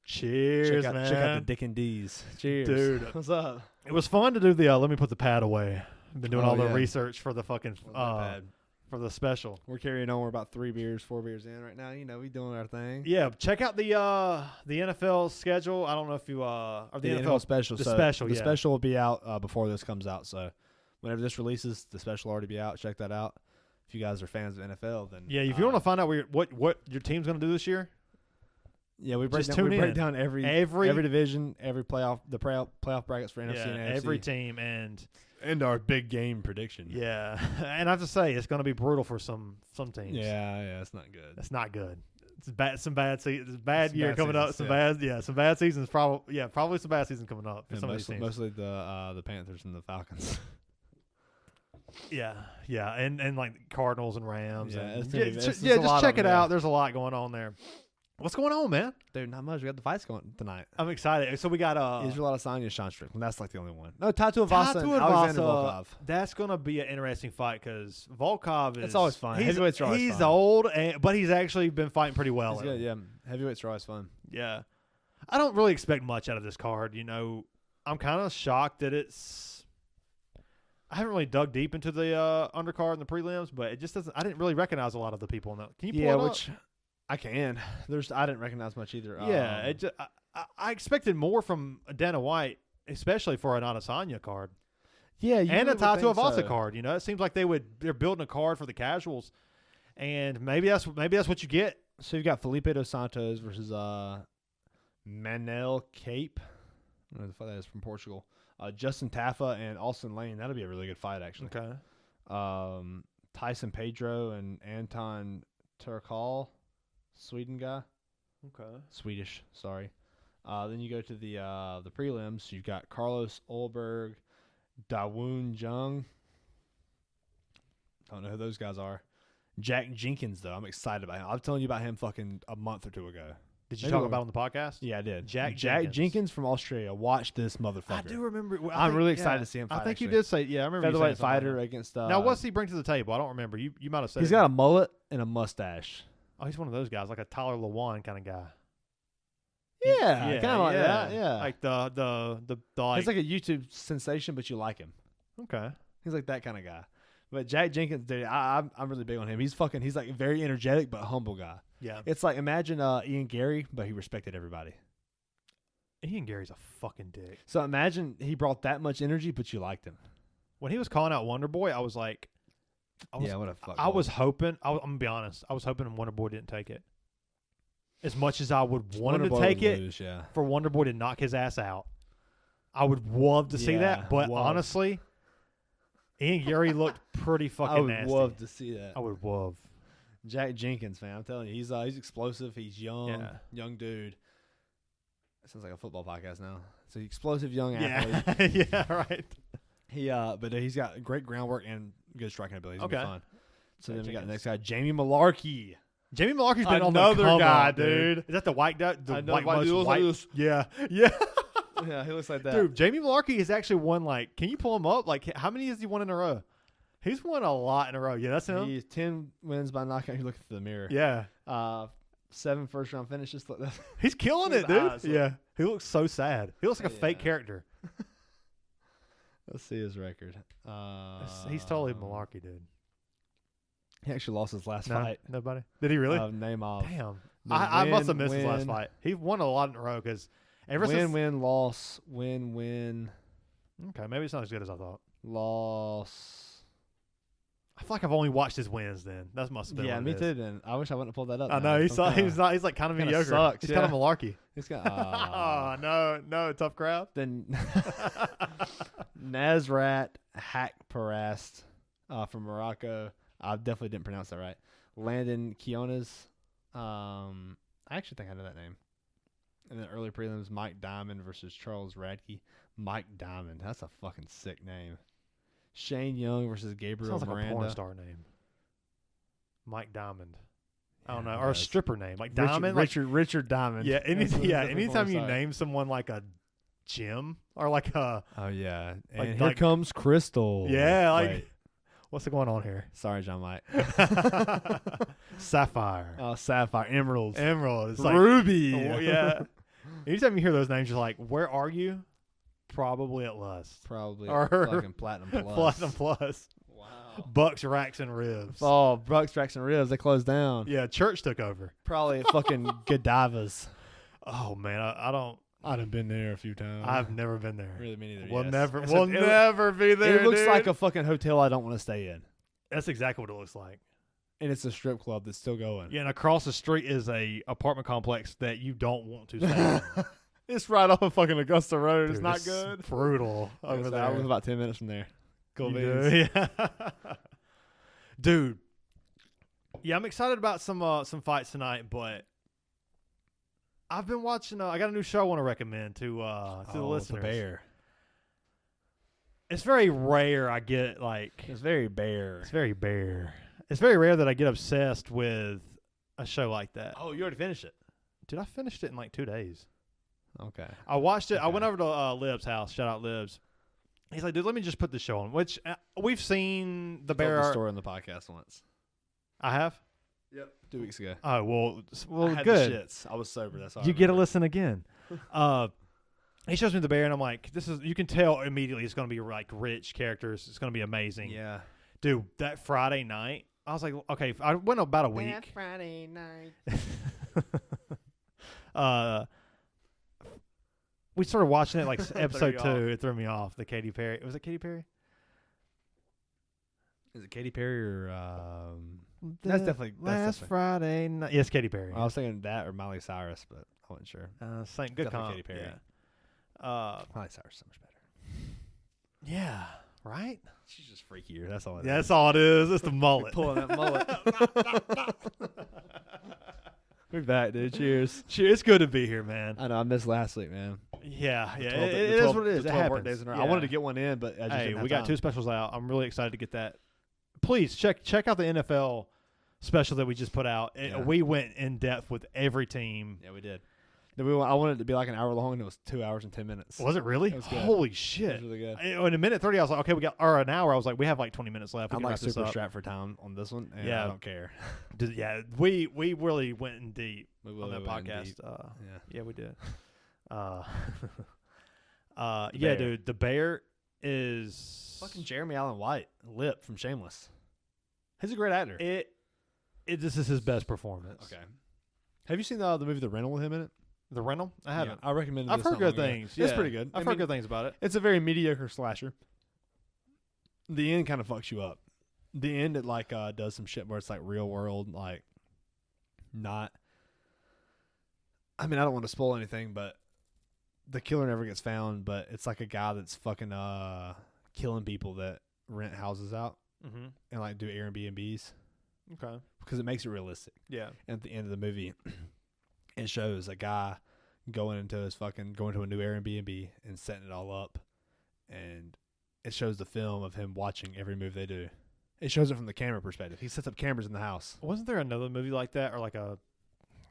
Cheers, man. Check out the Dick and D's. Cheers. Dude. What's up? It was fun to do the, let me put the pad away. I've been doing all the research for the fucking, for the special. We're carrying on. We're about 4 beers in right now. You know, we doing our thing. Yeah, check out the NFL schedule. I don't know if you, or the NFL special. The special, The special will be out before this comes out. So whenever this releases, the special will already be out. Check that out. If you guys are fans of NFL, then if you want to find out what your team's going to do this year. Yeah, we break down every division, every playoff, the playoff brackets for NFC and AFC. Every team and our big game prediction. Yeah, and I have to say it's going to be brutal for some teams. Yeah, it's not good. It's not good. It's bad. Some bad season. It's bad year coming up. Some bad seasons. Probably some bad season coming up for some of these teams. Mostly the Panthers and the Falcons. Yeah, and like Cardinals and Rams. Yeah, just check it out. There's a lot going on there. What's going on, man? Dude, not much. We got the fights going tonight. I'm excited. So we got Israel Adesanya, Sean Strickland. That's like the only one. No, Tattoo Avasa and Alexander Volkov. That's gonna be an interesting fight because Volkov is. It's always fun. Heavyweights are always fun. He's old, but he's actually been fighting pretty well. He's good, yeah. Heavyweights are always fun. Yeah, I don't really expect much out of this card. You know, I'm kind of shocked that it's. I haven't really dug deep into the undercard and the prelims, but it just doesn't. I didn't really recognize a lot of the people in that. Can you pull it up? I can. I didn't recognize much either. Yeah, I expected more from Dana White, especially for an Adesanya card. Yeah, and a Tattoo Avasa card. You know, it seems like they're building a card for the casuals, and maybe that's what you get. So you've got Felipe dos Santos versus Manel Cape. I don't know the fight that is from Portugal. Justin Taffa and Austin Lane. That'll be a really good fight, actually. Okay. Tyson Pedro and Anton Turkal. Sweden guy. Okay. Swedish, sorry. Then you go to the prelims. You've got Carlos Ulberg, Dawoon Jung. Don't know who those guys are. Jack Jenkins, though. I'm excited about him. I was telling you about him fucking a month or two ago. Did you talk about it on the podcast? Yeah, I did. Jack Jenkins from Australia. Watch this motherfucker. I do remember. I'm really excited to see him fight. I think actually. you did say, I remember featherweight fighter against. Now, what's he bring to the table? I don't remember. You might have said he's got a mullet and a mustache. Oh, he's one of those guys, like a Tyler Lewan kind of guy. Yeah, kind of like that. Yeah, like the like, he's like a YouTube sensation, but you like him. Okay, he's like that kind of guy. But Jack Jenkins, dude, I'm really big on him. He's like a very energetic but humble guy. Yeah, it's like imagine Ian Gary, but he respected everybody. Ian Gary's a fucking dick. So imagine he brought that much energy, but you liked him. When he was calling out Wonder Boy, I was like. What a fuck. I was hoping. I'm gonna be honest. I was hoping Wonder Boy didn't take it. As much as I would want him to take it, for Wonder Boy to knock his ass out, I would love to see that. But honestly, Ian Gary looked pretty fucking nasty. I would love to see that. I would love. Jack Jenkins, man, I'm telling you, he's explosive. He's young, young dude. That sounds like a football podcast now. It's an explosive young athlete. Yeah, right. But he's got great groundwork and good striking ability. He's fun. So then we got the next guy, Jamie Malarkey. Jamie Malarkey's been another guy, dude. Is that the white guy? The white. Yeah. Yeah, he looks like that. Dude, Jamie Malarkey has actually won, like, can you pull him up? Like, how many has he won in a row? He's won a lot in a row. Yeah, that's him. He's 10 wins by knockout. You look at the mirror. Yeah. 7 first-round finishes. He's killing it, dude. Yeah. He looks so sad. He looks like a fake character. Let's see his record. He's totally Malarkey, dude. He actually lost his last fight. Nobody? Did he really? Name off. Damn. I must have missed his last fight. He won a lot in a row because win, loss, win. Okay, maybe it's not as good as I thought. Loss. I feel like I've only watched his wins then. That must have been me too then. I wish I wouldn't have pulled that up. I know. He's like kind of mediocre. Sucks, he's kind of Malarkey. He's got no, tough crowd. Then Nasrat Hakparast from Morocco. I definitely didn't pronounce that right. Landon Quiones. I actually think I know that name. And then early prelims, Mike Diamond versus Charles Radke. Mike Diamond. That's a fucking sick name. Shane Young versus Gabriel Sounds like Miranda. a porn star name. Mike Diamond. I don't know. Or a stripper name. Like Diamond. Richard Diamond. Yeah. Anytime you name someone like a Jim or like a. Oh, yeah. Like, and here comes Crystal. Yeah. Like, what's going on here? Sorry, John Mike. Sapphire. Oh, Sapphire. Emerald. It's like Ruby. Yeah. Anytime you hear those names, you're like, where are you? Probably at Lust. Probably or fucking Platinum Plus. Platinum Plus. Wow. Bucks, Racks, and Ribs. Oh, Bucks, Racks, and Ribs. They closed down. Yeah, Church took over. Probably fucking Godiva's. Oh, man. I don't. I've been there a few times. I've never been there. Really, me neither. We'll yes. never be there. It looks dude. like a fucking hotel I don't want to stay in. That's exactly what it looks like. And it's a strip club that's still going. Yeah, and across the street is a apartment complex that you don't want to stay in. It's right off of fucking Augusta Road. Dude, it's not good. Brutal over there. I was about 10 minutes from there. Cool You beans. do? Yeah. Dude. Yeah, I'm excited about some fights tonight, but I've been watching. I got a new show I want to recommend to the listeners. The Bear. It's very rare I get like. It's very bare. It's very bare. It's very rare that I get obsessed with a show like that. Oh, you already finished it? Dude, I finished it in like 2 days. Okay. I watched it. Okay. I went over to Lib's house. Shout out Lib's. He's like, dude, let me just put this show on. Which we've seen the Bear. Told the story on the podcast once. I have. Yep. 2 weeks ago. Oh well, I had good. The shits. I was sober. That's all. You get to listen again. He shows me the Bear, and I'm like, this is. You can tell immediately it's going to be like rich characters. It's going to be amazing. Yeah. Dude, that Friday night, I was like, okay, I went about a week. That Friday night. We started watching it like episode 2. It threw me off. The Katy Perry. Was it Katy Perry? Is it Katy Perry or that's definitely last Friday night. Yes, Katy Perry. I was thinking that or Miley Cyrus, but I wasn't sure. Same good comp. Katy Perry. Yeah. Miley Cyrus is so much better. Yeah. Right. She's just freakier. That's all it is. Yeah, that's all it is. It's the mullet. Pulling that mullet. We're back, dude. Cheers. Cheers. It's good to be here, man. I know. I missed last week, man. Yeah. It is what it is. It happens. Yeah. I wanted to get one in, but I just didn't have we got time. 2 specials out. I'm really excited to get that. Please check out the NFL special that we just put out. We went in depth with every team. Yeah, we did. I wanted it to be like an hour long, and it was 2 hours and 10 minutes. Was it really? It was good. Holy shit! It was really good. In a minute 30, I was like, okay, or an hour. I was like, we have like 20 minutes left. I'm like super strapped for time on this one, and I don't care. Yeah, we really went in deep on that went podcast. Yeah, we did. Bear. Dude, the Bear is fucking Jeremy Allen White, Lip from Shameless. He's a great actor. This is his best performance. Okay. Have you seen the movie The Rental with him in it? The Rental? I haven't. Yeah, I recommend it. I've heard good things. It's pretty good. I've heard good things about it. It's a very mediocre slasher. The end kind of fucks you up. The end, it like does some shit where it's like real world, like not. I mean, I don't want to spoil anything, but the killer never gets found. But it's like a guy that's fucking killing people that rent houses out and like do Airbnbs. Okay. Because it makes it realistic. Yeah. And at the end of the movie, it shows a guy going to a new Airbnb and setting it all up, and it shows the film of him watching every move they do. It shows it from the camera perspective. He sets up cameras in the house. Wasn't there another movie like that, or like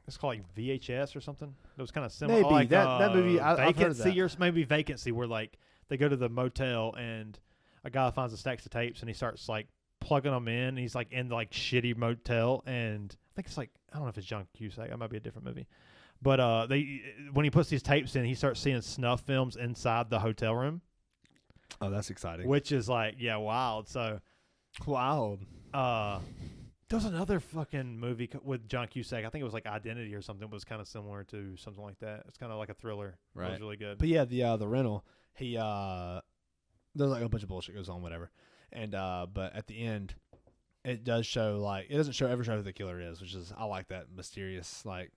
it's called like VHS or something? That was kind of similar. Maybe like, that movie. I've heard of that. Or maybe Vacancy, where like they go to the motel and a guy finds a stacks of tapes and he starts like plugging them in. And he's like in the like shitty motel, and I think it's like, I don't know if it's John Cusack. That might be a different movie. But when he puts these tapes in, he starts seeing snuff films inside the hotel room. Oh, that's exciting. Which is like, yeah, wild. So wild. There was another fucking movie with John Cusack. I think it was like Identity or something. It was kind of similar to something like that. It's kind of like a thriller. Right. It was really good. But yeah, the Rental, he there's like a bunch of bullshit goes on, whatever. And but at the end, it does show like, it doesn't ever show who the killer is, which is, I like that mysterious, like,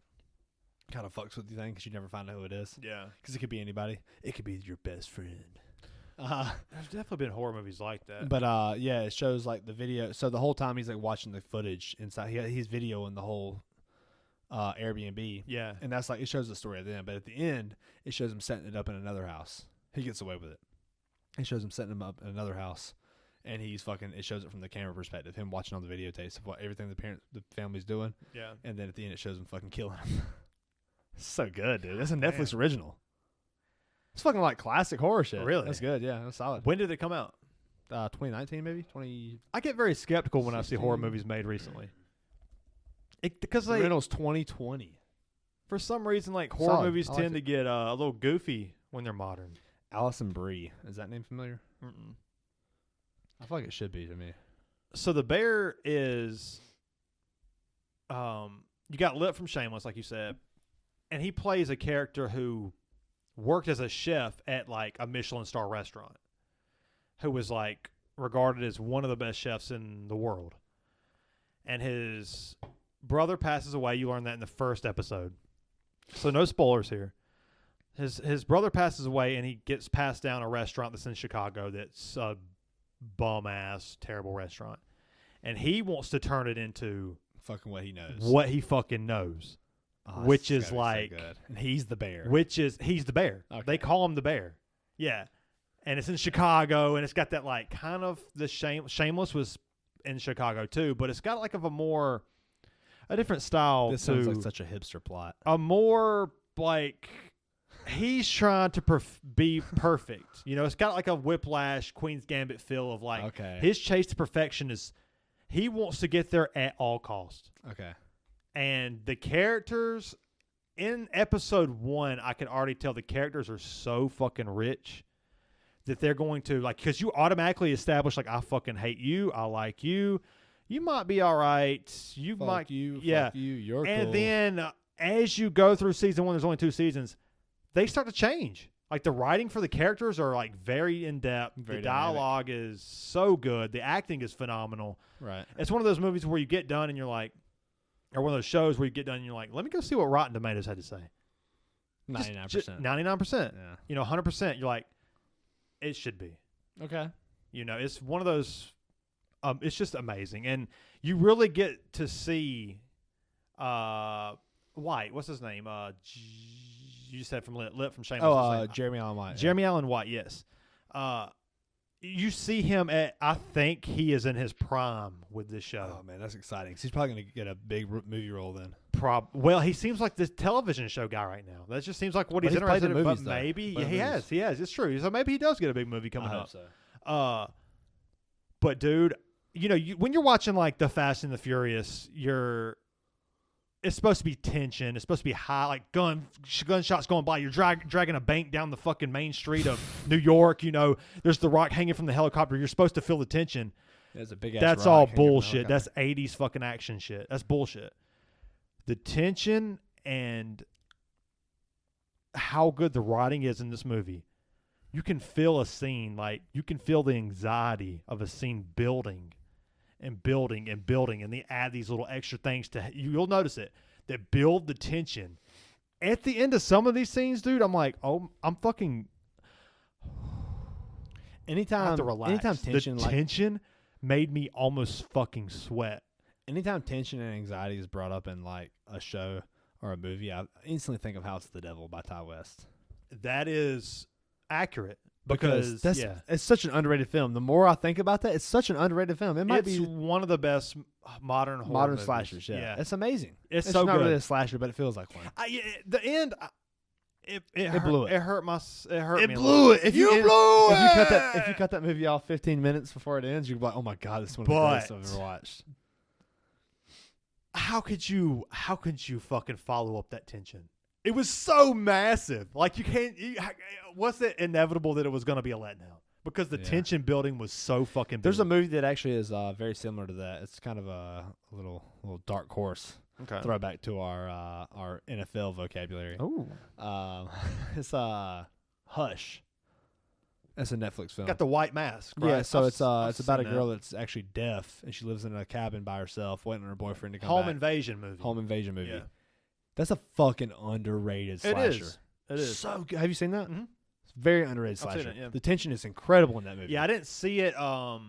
kind of fucks with you thing because you never find out who it is. Yeah. Because it could be anybody. It could be your best friend. There's definitely been horror movies like that. But yeah, it shows like the video. So the whole time he's like watching the footage inside. He's videoing the whole Airbnb. Yeah. And that's like, it shows the story at the end. But at the end, it shows him setting it up in another house. He gets away with it. It shows him setting him up in another house. And it shows it from the camera perspective, him watching all the videotapes of everything the family's doing. Yeah. And then at the end, it shows him fucking killing him. It's so good, dude. That's a Netflix original. It's fucking like classic horror shit. Really? That's good. Yeah, that's solid. When did it come out? 2019 maybe? 20. I get very skeptical when I see horror movies made recently. Because The Rental's 2020. For some reason, like horror movies tend to get a little goofy when they're modern. Alison Brie, is that name familiar? Mm-mm. I feel like it should be to me. So the bear is, you got Lip from Shameless, like you said, and he plays a character who worked as a chef at like a Michelin star restaurant, who was like regarded as one of the best chefs in the world. And his brother passes away. You learn that in the first episode. So no spoilers here. His brother passes away, and he gets passed down a restaurant that's in Chicago that's a bum-ass, terrible restaurant. And he wants to turn it into fucking what he knows. What he fucking knows. Oh, which is like... So and he's the bear. He's the bear. Okay. They call him the bear. Yeah. And it's in Chicago, and it's got that like kind of... Shameless was in Chicago too, but it's got like a different style. This sounds like such a hipster plot. A more like he's trying to be perfect. You know, it's got like a Whiplash, Queen's Gambit feel of like his chase to perfection is he wants to get there at all costs. Okay. And the characters in episode 1, I can already tell the characters are so fucking rich that they're going to like, because you automatically establish like I fucking hate you, I like you. You might be all right. Fuck you, you're and cool. then as you go through season 1, there's only 2 seasons, they start to change. Like the writing for the characters are like very in-depth. The dialogue is so good. The acting is phenomenal. Right. It's one of those movies where you get done and you're like, or one of those shows where you get done and you're like, let me go see what Rotten Tomatoes had to say. 99%. 99%. Yeah. You know, 100%. You're like, it should be. Okay. You know, it's one of those... it's just amazing, and you really get to see White. What's his name? You said from Lip from Shameless. Oh, Jeremy Allen White. Jeremy Allen White. Yes. You see him at. I think he is in his prime with this show. Oh man, that's exciting. So he's probably going to get a big movie role then. Well, he seems like this television show guy right now. That just seems like what he's interested in. But maybe he has. It's true. So maybe he does get a big movie coming up. So. But dude. You know, when you're watching like the Fast and the Furious, it's supposed to be tension. It's supposed to be high, like gunshots going by. You're dragging a bank down the fucking main street of New York. You know, there's The Rock hanging from the helicopter. You're supposed to feel the tension. There's a big ass That's all bullshit. That's 80s fucking action shit. That's bullshit. The tension and how good the writing is in this movie. You can feel a scene, like you can feel the anxiety of a scene building and building and building, and they add these little extra things to you'll notice it that build the tension. At the end of some of these scenes, dude, I'm like, oh, I'm fucking. Anytime tension, the tension made me almost fucking sweat. Anytime tension and anxiety is brought up in like a show or a movie, I instantly think of House of the Devil by Ty West. That is accurate. Because it's such an underrated film. The more I think about that, it's such an underrated film. It might be one of the best modern movies. slashers. Yeah, it's amazing. It's so not good. really a slasher, but it feels like one. The end, it blew it. It hurt me. It blew it. If you blew it. If you cut that movie off 15 minutes before it ends, you'd be like, oh my god, this is one of the greatest I've ever watched. How could you fucking follow up that tension? It was so massive. Like you can't. Was it inevitable that it was going to be a letdown? Because the tension building was so fucking big. There's a movie that actually is very similar to that. It's kind of a little dark horse. Okay. Throwback to our NFL vocabulary. Oh. It's Hush. It's a Netflix film. Got the white mask, right? Yeah, so it's about a girl that's actually deaf and she lives in a cabin by herself, waiting on her boyfriend to come back. Home invasion movie. Yeah. That's a fucking underrated slasher. It is. So good. Have you seen that? Mm-hmm. It's a very underrated slasher. I've seen it, yeah. The tension is incredible in that movie. Yeah, I didn't see it. It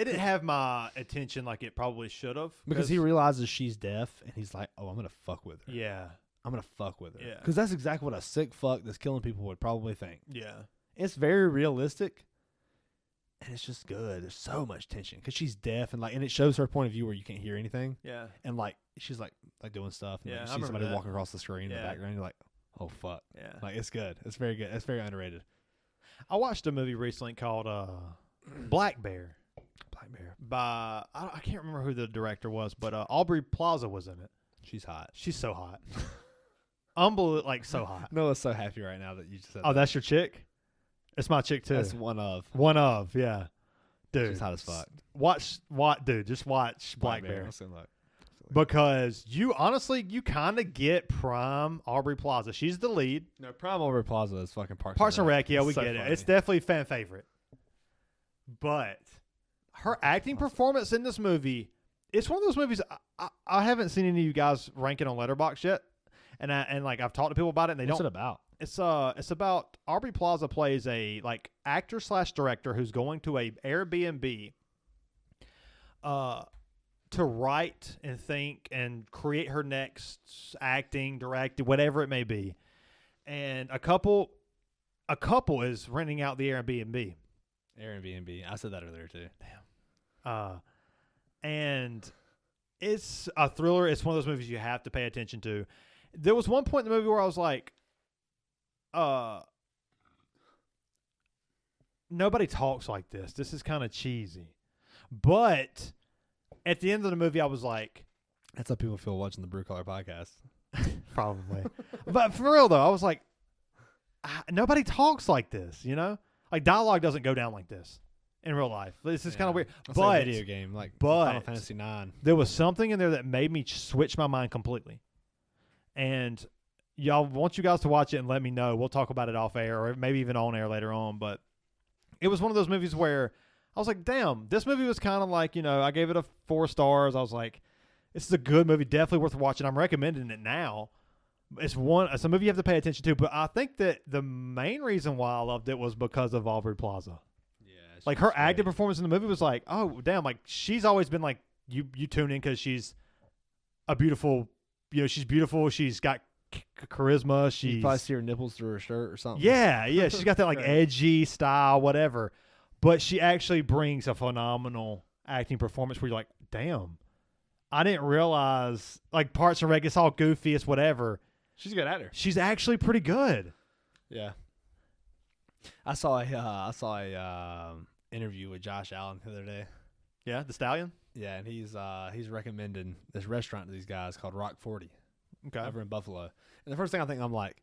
didn't have my attention like it probably should have. Because he realizes she's deaf, and he's like, oh, I'm going to fuck with her. Yeah. I'm going to fuck with her. Yeah. Because that's exactly what a sick fuck that's killing people would probably think. Yeah. It's very realistic, and it's just good. There's so much tension because she's deaf, and it shows her point of view where you can't hear anything. Yeah. And she's like doing stuff. And yeah. you see somebody walking across the screen in the background. You're like, oh fuck. Yeah. Like it's good. It's very good. It's very underrated. I watched a movie recently called Black Bear. Black Bear. By I can't remember who the director was, but Aubrey Plaza was in it. She's hot. She's so hot. Unbelievable, like so hot. Noah's so happy right now that you just said that. That's your chick? It's my chick too. That's one of. One of, yeah. Dude. She's hot as fuck. Dude, just watch Black Bear. Let's look. Because you kind of get prime Aubrey Plaza. She's the lead. No, prime Aubrey Plaza is fucking Parks and Rec. Yeah, we so get funny. it. It's definitely fan favorite. But her acting performance in this movie, it's one of those movies I haven't seen any of you guys rank it on Letterboxd yet. And I've talked to people about it and they What's don't. What's it about? It's about Aubrey Plaza plays a actor / director who's going to a Airbnb to write and think and create her next acting, directing, whatever it may be. And a couple is renting out the Airbnb. I said that earlier too. Damn. And it's a thriller. It's one of those movies you have to pay attention to. There was one point in the movie where I was like, nobody talks like this. This is kind of cheesy. But at the end of the movie, I was like... That's how people feel watching the Brew Color podcast. Probably. But for real, though, I was like, nobody talks like this, you know? Like, dialogue doesn't go down like this in real life. This is kind of weird. It's like a video game, like Final Fantasy 9. There was something in there that made me switch my mind completely. And y'all, want you guys to watch it and let me know. We'll talk about it off air or maybe even on air later on. But it was one of those movies where I was like, damn, this movie was kind of like, I gave it a 4 stars. I was like, this is a good movie, definitely worth watching. I'm recommending it now. It's a movie you have to pay attention to, but I think that the main reason why I loved it was because of Aubrey Plaza. Yeah. Like her acting performance in the movie was like, oh, damn, like she's always been like, you tune in because she's a beautiful, she's beautiful. She's got charisma. You probably see her nipples through her shirt or something. Yeah. She's got that like edgy style, whatever. But she actually brings a phenomenal acting performance where you're like, damn, I didn't realize, like Parks and Rec, it's all goofy, it's whatever. She's a good actor. She's actually pretty good. Yeah. I saw a interview with Josh Allen the other day. Yeah, the Stallion? Yeah, and he's recommending this restaurant to these guys called Rock 40. Okay. Over in Buffalo. And the first thing I think, I'm like,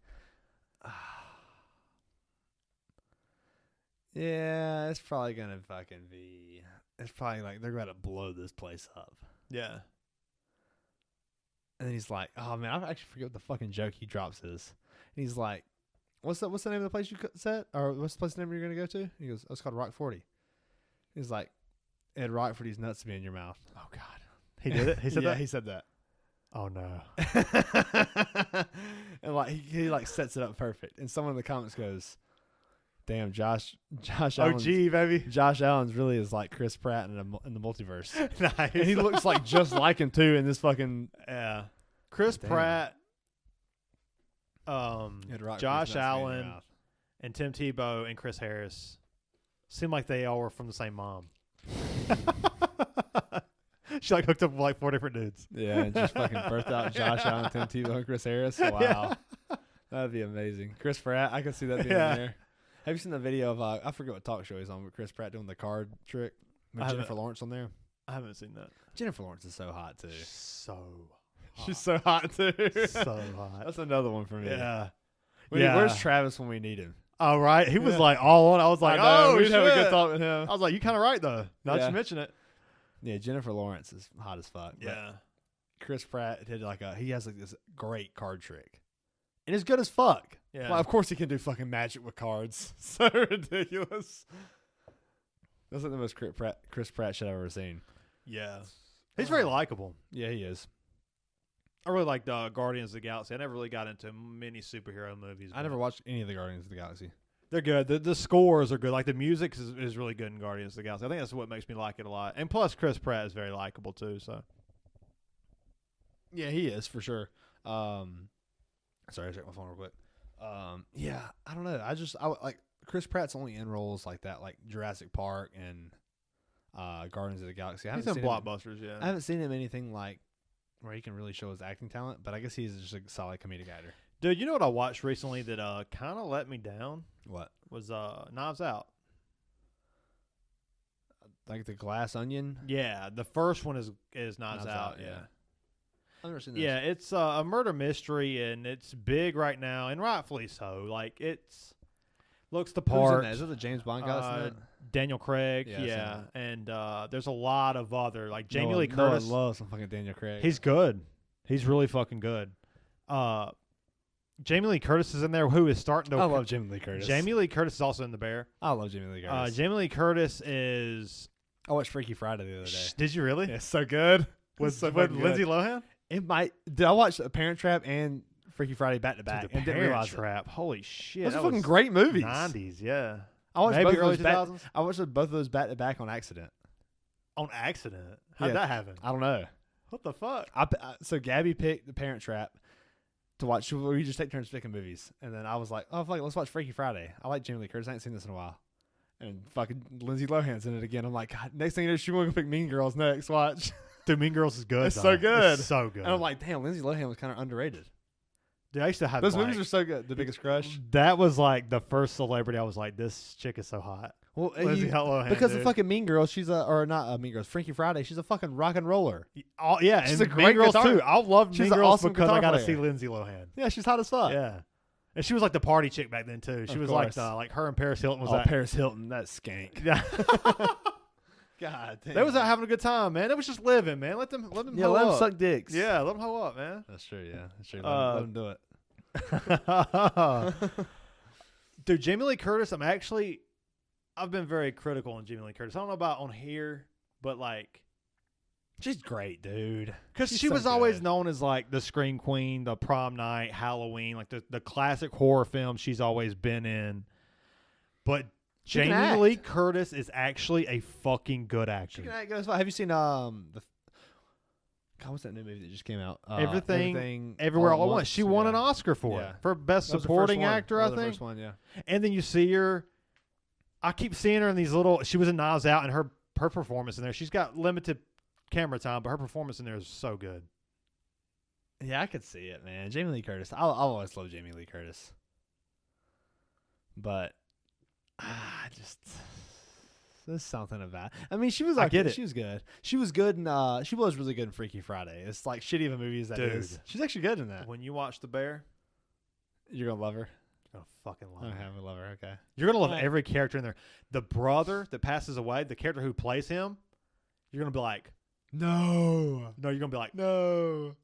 yeah, it's probably going to fucking be, it's probably like they're going to blow this place up. Yeah. And then he's like, oh man, I actually forget what the fucking joke he drops is. And he's like, what's the name of the place you said? Or what's the place name you're going to go to? He goes, oh, it's called Rock 40. He's like, Ed Rock for these nuts to be in your mouth. Oh God. He did it? He said yeah, that? he said that. Oh no. And like he like sets it up perfect. And someone in the comments goes, damn, Josh Allen's, OG, baby. Josh Allen's really is like Chris Pratt in the multiverse. Nice. And he looks like just like him too in this fucking Chris Pratt, Josh Allen, and Tim Tebow and Chris Harris seem like they all were from the same mom. She like hooked up with like 4 different dudes. Yeah, and just fucking birthed out Josh Allen, Tim Tebow, and Chris Harris. Wow. Yeah. That'd be amazing. Chris Pratt, I could see that being in there. Have you seen the video of, I forget what talk show he's on, with Chris Pratt doing the card trick with Jennifer Lawrence on there? I haven't seen that. Jennifer Lawrence is so hot, too. So hot. She's so hot, too. So hot. That's another one for me. Yeah. Where's Travis when we need him? Oh, right. He was like all on. I was like, we'd have a good talk with him. I was like, you kind of right, though. Now that you mention it. Yeah, Jennifer Lawrence is hot as fuck. Yeah. Chris Pratt did he has like this great card trick. And it's good as fuck. Yeah. Well, of course he can do fucking magic with cards. So ridiculous. That's like the most Chris Pratt shit I've ever seen. Yeah. He's very likable. Yeah, he is. I really liked Guardians of the Galaxy. I never really got into many superhero movies. I never watched any of the Guardians of the Galaxy. They're good. The scores are good. Like the music is really good in Guardians of the Galaxy. I think that's what makes me like it a lot. And plus, Chris Pratt is very likable too. So, yeah, he is for sure. Sorry, I checked my phone real quick. Yeah, I don't know. I like Chris Pratt's only in roles like that, like Jurassic Park and Guardians of the Galaxy. He's in blockbusters. Yeah, I haven't seen him anything like where he can really show his acting talent. But I guess he's just a solid comedic actor. Dude, you know what I watched recently that kind of let me down? What? Was Knives Out. Like the Glass Onion? Yeah, the first one is Knives Out, yeah. I've never seen this. Yeah, it's a murder mystery, and it's big right now, and rightfully so. Like, it's looks the part. Who's in that? Is it the James Bond guy? Daniel Craig, yeah. And there's a lot of other, like Jamie Lee Curtis. I love some fucking Daniel Craig. He's good. He's really fucking good. Jamie Lee Curtis is in there, who is starting to... I love Jamie Lee Curtis. Jamie Lee Curtis is also in The Bear. I love Jamie Lee Curtis. Jamie Lee Curtis is... I watched Freaky Friday the other day. Did you really? Yeah, it's so good. With Lindsay Lohan? Did I watch Parent Trap and Freaky Friday back to back? And Parent Trap. Holy shit. Those are fucking great movies. 90s, yeah. I watched Maybe both early of those 2000s? I watched both of those back to back on accident. On accident? How'd that happen? I don't know. What the fuck? So Gabby picked The Parent Trap to watch. We just take turns picking movies, and then I was like, "Oh fuck, let's watch Freaky Friday." I like Jamie Lee Curtis. I ain't seen this in a while, and fucking Lindsay Lohan's in it again. I'm like, God. Next thing you know, she want to pick Mean Girls next. Watch. Dude, Mean Girls is good. It's so good. It's so good. And I'm like, damn, Lindsay Lohan was kind of underrated. Dude, I used to have those movies are so good. The Biggest Crush. That was like the first celebrity I was like, this chick is so hot. Well, Lindsay Lohan, because dude. the fucking Mean Girls, she's not Mean Girls. Freaky Friday, she's a fucking rock and roller. Oh yeah, she's and a great Mean Girls guitar. too. I love She's Mean an Girls awesome because I guitar got to player. see Lindsay Lohan. Yeah, she's hot as fuck. Yeah, and she was like the party chick back then too. She Of was course. like her and Paris Hilton was Oh, that. Paris Hilton, that skank. Yeah. God damn. They was out having a good time, man. It was just living, man. Let them hoe let them up. suck dicks. Yeah, let them hoe up, man. That's true. Yeah, that's true. Let them do it. Dude, Jamie Lee Curtis, I've been very critical on Jamie Lee Curtis. I don't know about on here, but like, she's great, dude. because she was always known as like the Scream Queen, the Prom Night, Halloween, like the classic horror films she's always been in. But Jamie Lee Curtis is actually a fucking good actor. She can act good as fuck. Have you seen God, what's that new movie that just came out? Everything Everywhere All at Once. She won an Oscar for it for best supporting actor, I think. The first one, yeah. And then you see her. I keep seeing her in these little. She was in Knives Out, and her performance in there. She's got limited camera time, but her performance in there is so good. Yeah, I could see it, man. Jamie Lee Curtis. I'll always love Jamie Lee Curtis. But there's something about. I mean, she was like, she was good. She was good, and she was really good in Freaky Friday. It's like shitty of a movie as that is. She's actually good in that. When you watch The Bear, you're gonna love her. You're gonna fucking love her. I love her. Okay. You're gonna love every character in there. The brother that passes away, the character who plays him, you're gonna be like, no. You're gonna be like, no.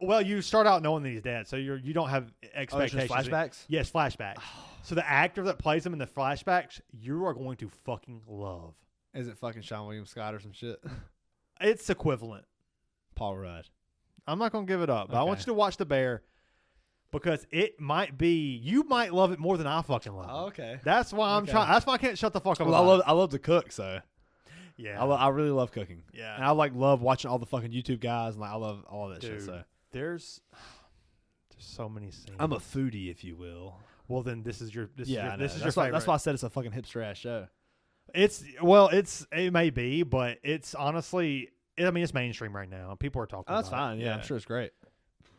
Well, you start out knowing that he's dead, so you don't have expectations. Oh, flashbacks? Yes, flashbacks. So the actor that plays him in the flashbacks, you are going to fucking love. Is it fucking Sean William Scott or some shit? It's equivalent. Paul Rudd. I'm not gonna give it up, but I want you to watch The Bear. Because it might be, you might love it more than I fucking love it. Oh, okay. That's why I'm trying. That's why I can't shut the fuck up. Well, I love to cook, so yeah, I really love cooking. Yeah, and I love watching all the fucking YouTube guys, and like I love all of that shit. So there's so many scenes. I'm a foodie, if you will. Well, then this is your this is your favorite. That's why I said it's a fucking hipster ass show. It may be, but it's honestly, it's mainstream right now. People are talking. That's about fine. it. Yeah, I'm sure it's great.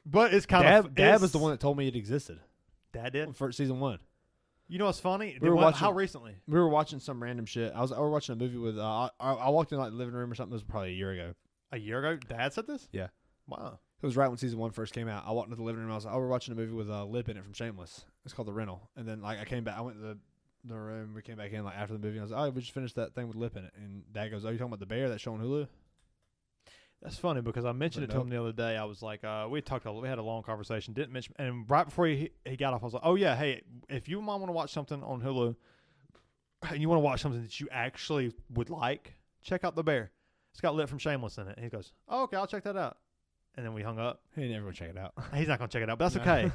But it's kind of Dad was the one that told me it existed. Dad did for season 1. You know what's funny? How recently? We were watching some random shit. We were watching a movie with. I walked in like the living room or something. It was probably a year ago. A year ago, Dad said this. Yeah. Wow. It was right when season 1 first came out. I walked into the living room. I was like, we're watching a movie with Lip in it from Shameless. It's called The Rental. And then like I came back. I went to the room. We came back in like after the movie. And I was like, we just finished that thing with Lip in it. And Dad goes, "Oh, you talking about The Bear that's showing Hulu?" That's funny because I mentioned it to him the other day. I was like, we had a long conversation. Didn't mention, and right before he got off, I was like, oh yeah, hey, if you mom want to watch something on Hulu, and you want to watch something that you actually would like, check out The Bear. It's got Lip from Shameless in it. And he goes, oh okay, I'll check that out. And then we hung up. He never gonna check it out. He's not gonna check it out, but that's okay.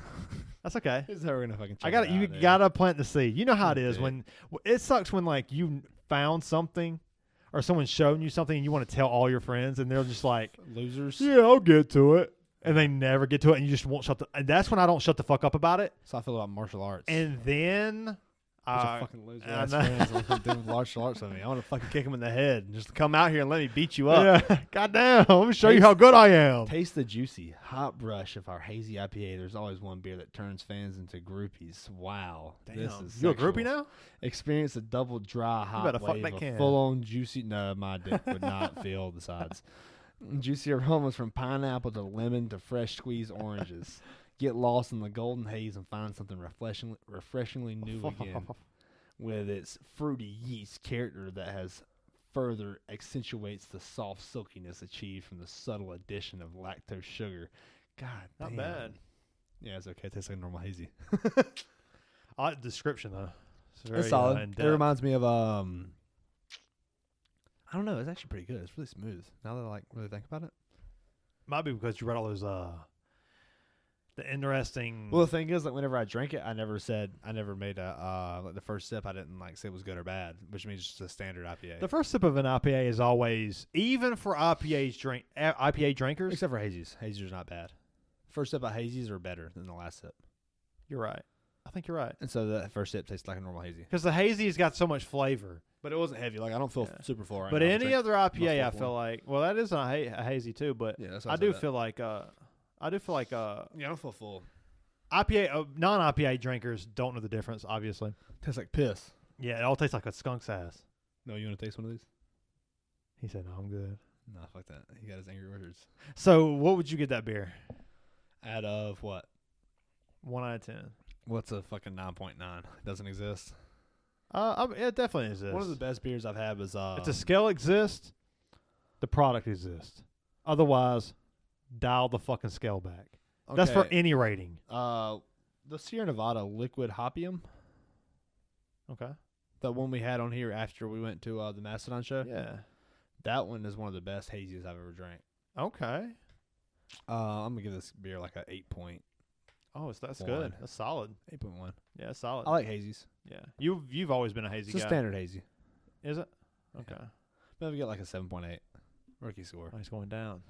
That's okay. He's never gonna fucking check it out. You gotta plant the seed. You know how it is when it sucks when like you found something. Or someone's showing you something and you want to tell all your friends and they're just like losers. Yeah, I'll get to it. And they never get to it and you just won't and that's when I don't shut the fuck up about it. So I feel about martial arts. And then fucking loser ass friends doing martial arts with me. I want to fucking kick him in the head and just come out here and let me beat you up. Yeah. Goddamn. Let me show you how good I am. Taste the juicy hot brush of our hazy IPA. There's always one beer that turns fans into groupies. Wow. Damn. This is you a groupie now? Experience a double dry hot wave of full-on juicy. No, my dick would not feel the sides. Juicy aromas from pineapple to lemon to fresh squeezed oranges. Get lost in the golden haze and find something refreshingly new again. With its fruity yeast character that has further accentuates the soft silkiness achieved from the subtle addition of lactose sugar. God, not damn. bad. Yeah, it's okay. It tastes like normal hazy. I like the description though. It's solid. It reminds me of I don't know. It's actually pretty good. It's really smooth. Now that I like really think about it, might be because you read all those the interesting. Well, the thing is, like, whenever I drank it, I never made a like the first sip. I didn't like say it was good or bad, which means it's just a standard IPA. The first sip of an IPA is always, even for IPA drinkers, except for hazies. Hazies are not bad. First sip of hazies are better than the last sip. You're right. I think you're right. And so the first sip tastes like a normal hazy. Because the hazy's got so much flavor. But it wasn't heavy. Like, I don't feel super full right but now. Any other IPA, I feel like, well, that is a hazy too, but yeah, that's I do feel like yeah, I don't feel full. IPA, non-IPA drinkers don't know the difference, obviously. Tastes like piss. Yeah, it all tastes like a skunk's ass. No, you want to taste one of these? He said, no, I'm good. No, fuck that. He got his angry words. So, what would you get that beer? Out of what? 1 out of 10. What's a fucking 9.9? It doesn't exist. It definitely exists. One of the best beers I've had was if the scale exists, the product exists. Otherwise, dial the fucking scale back. Okay. That's for any rating. The Sierra Nevada Liquid Hopium. Okay. The one we had on here after we went to the Mastodon show. Yeah. That one is one of the best hazies I've ever drank. Okay. I'm gonna give this beer like a 8 point. Oh, that's good. That's solid. 8.1. Yeah, that's solid. I like hazies. Yeah, you've always been a hazy guy. It's a standard hazy. Is it? Okay. Yeah. Maybe get like a 7.8 rookie score. Oh, he's going down.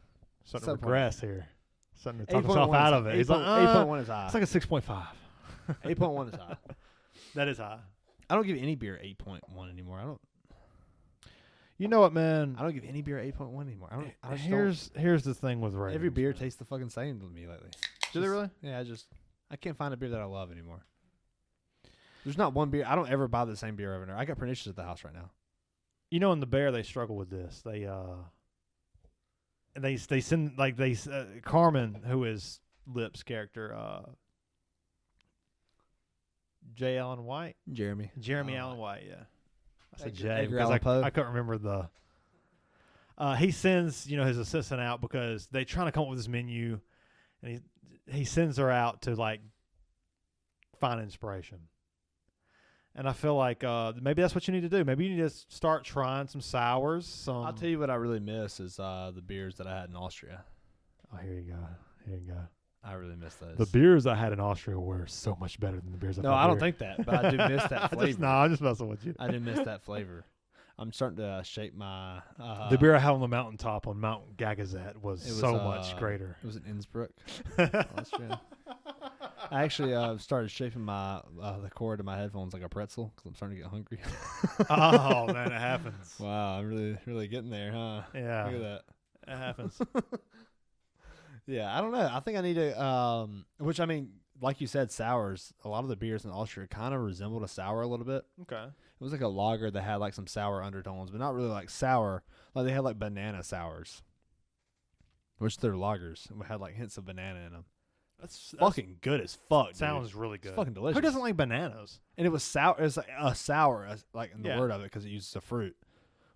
Starting to regress here. Starting to talk 8. himself out of it. He's like 8.1 is high. It's like a 6.5. 8.1 is high. That is high. I don't give any beer 8.1 anymore. I don't. You know what, man? I don't give any beer 8.1 anymore. Here's the thing with ratings. Every beer tastes the fucking same to me lately. Do they really? Yeah, I can't find a beer that I love anymore. There's not one beer. I don't ever buy the same beer over there. I got Pernicious at the house right now. You know, in the Bear, they struggle with this. They send Carmen, who is Lip's character, J. Allen White, Jeremy Allen White. Yeah, I said J Edgar because Allan Poe. I couldn't remember the. He sends his assistant out because they're trying to come up with this menu, and he sends her out to like find inspiration. And I feel like maybe that's what you need to do. Maybe you need to start trying some sours. I'll tell you what I really miss is the beers that I had in Austria. Oh, here you go. I really miss those. The beers I had in Austria were so much better than the beers I've had No, I don't here. think that, but I do miss that flavor. I'm just messing with you. I do miss that flavor. I'm starting to shape my... the beer I had on the mountaintop on Mount Gagazet was so much greater. It was in Innsbruck, Austria. I actually started shaping my the cord of my headphones like a pretzel because I'm starting to get hungry. Oh, man, it happens. Wow, I'm really, really getting there, huh? Yeah. Look at that. It happens. Yeah, I don't know. I think I need to, which I mean, like you said, sours. A lot of the beers in Austria kind of resembled a sour a little bit. Okay. It was like a lager that had like some sour undertones, but not really like sour. Like they had like banana sours, which they're lagers and had like hints of banana in them. That's fucking good as fuck. Sounds really good. It's fucking delicious. Who doesn't like bananas? And it was sour. It was like a sour, like in the Yeah. word of it, because it uses a fruit.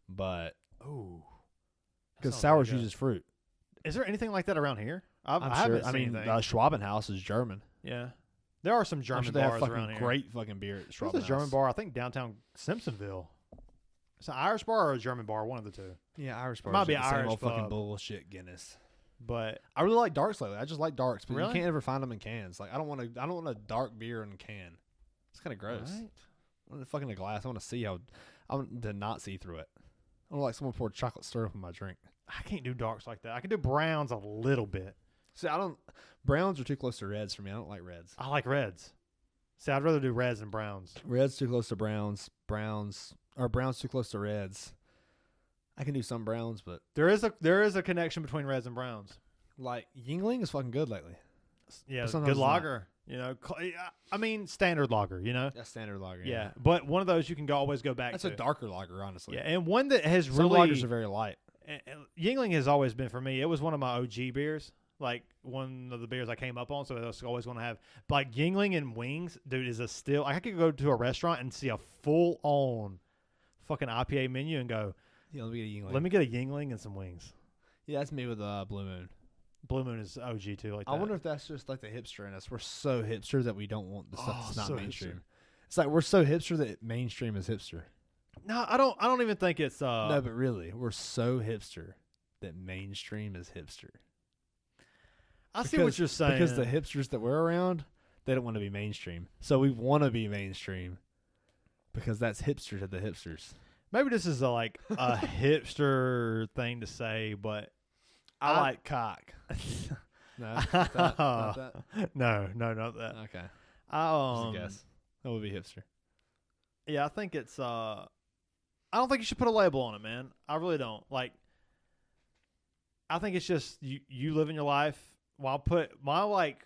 But because sounds sours really good. uses fruit. Is there anything like that around here? I I'm haven't sure. I seen mean, anything. Schwabenhaus is German. Yeah. There are some German I'm sure they have bars fucking around here. great fucking beer at Schwabenhaus. There's a German bar, I think, downtown Simpsonville. It's an Irish bar or a German bar, one of the two. Yeah, Irish bars. Might be the same Irish old pub. fucking bullshit Guinness. But I really like darks lately. I just like darks, but Really? you can't ever find them in cans. Like I don't want a dark beer in a can. It's kind of gross. Right? I want it fucking a glass. I want to see how. I want to not see through it. I don't like someone poured chocolate syrup in my drink. I can't do darks like that. I can do browns a little bit. See, I don't. Browns are too close to reds for me. I don't like reds. I like reds. See, I'd rather do reds than browns. Reds too close to browns. Browns too close to reds. I can do some browns, but There is a connection between reds and browns. like Yingling is fucking good lately. Yeah, But sometimes good it's not. lager. I mean, standard lager. That's standard lager. Yeah, but one of those you can always go back That's to. a darker lager, honestly. Yeah, and one that has Some really lagers are very light. and Yingling has always been for me. It was one of my OG beers, like one of the beers I came up on. So I was always going to have like Yingling and wings, dude. Is a still. I could go to a restaurant and see a full on fucking IPA menu and go, yeah, let me get a Yingling. Let me get a Yingling and some wings. Yeah, that's me with Blue Moon. Blue Moon is OG too. Like I wonder if that's just like the hipster in us. We're so hipster that we don't want the stuff that's not so mainstream. hipster. It's like we're so hipster that mainstream is hipster. No, I don't even think it's no, but really, we're so hipster that mainstream is hipster. I see what you're saying. Because the hipsters that we're around, they don't want to be mainstream. So we want to be mainstream because that's hipster to the hipsters. Maybe this is a hipster thing to say, but I like cock. No, not that. No, not that. Okay. Just a guess. That would be hipster. Yeah, I think it's I don't think you should put a label on it, man. I really don't. Like, I think it's just you living your life. Well, I'll put my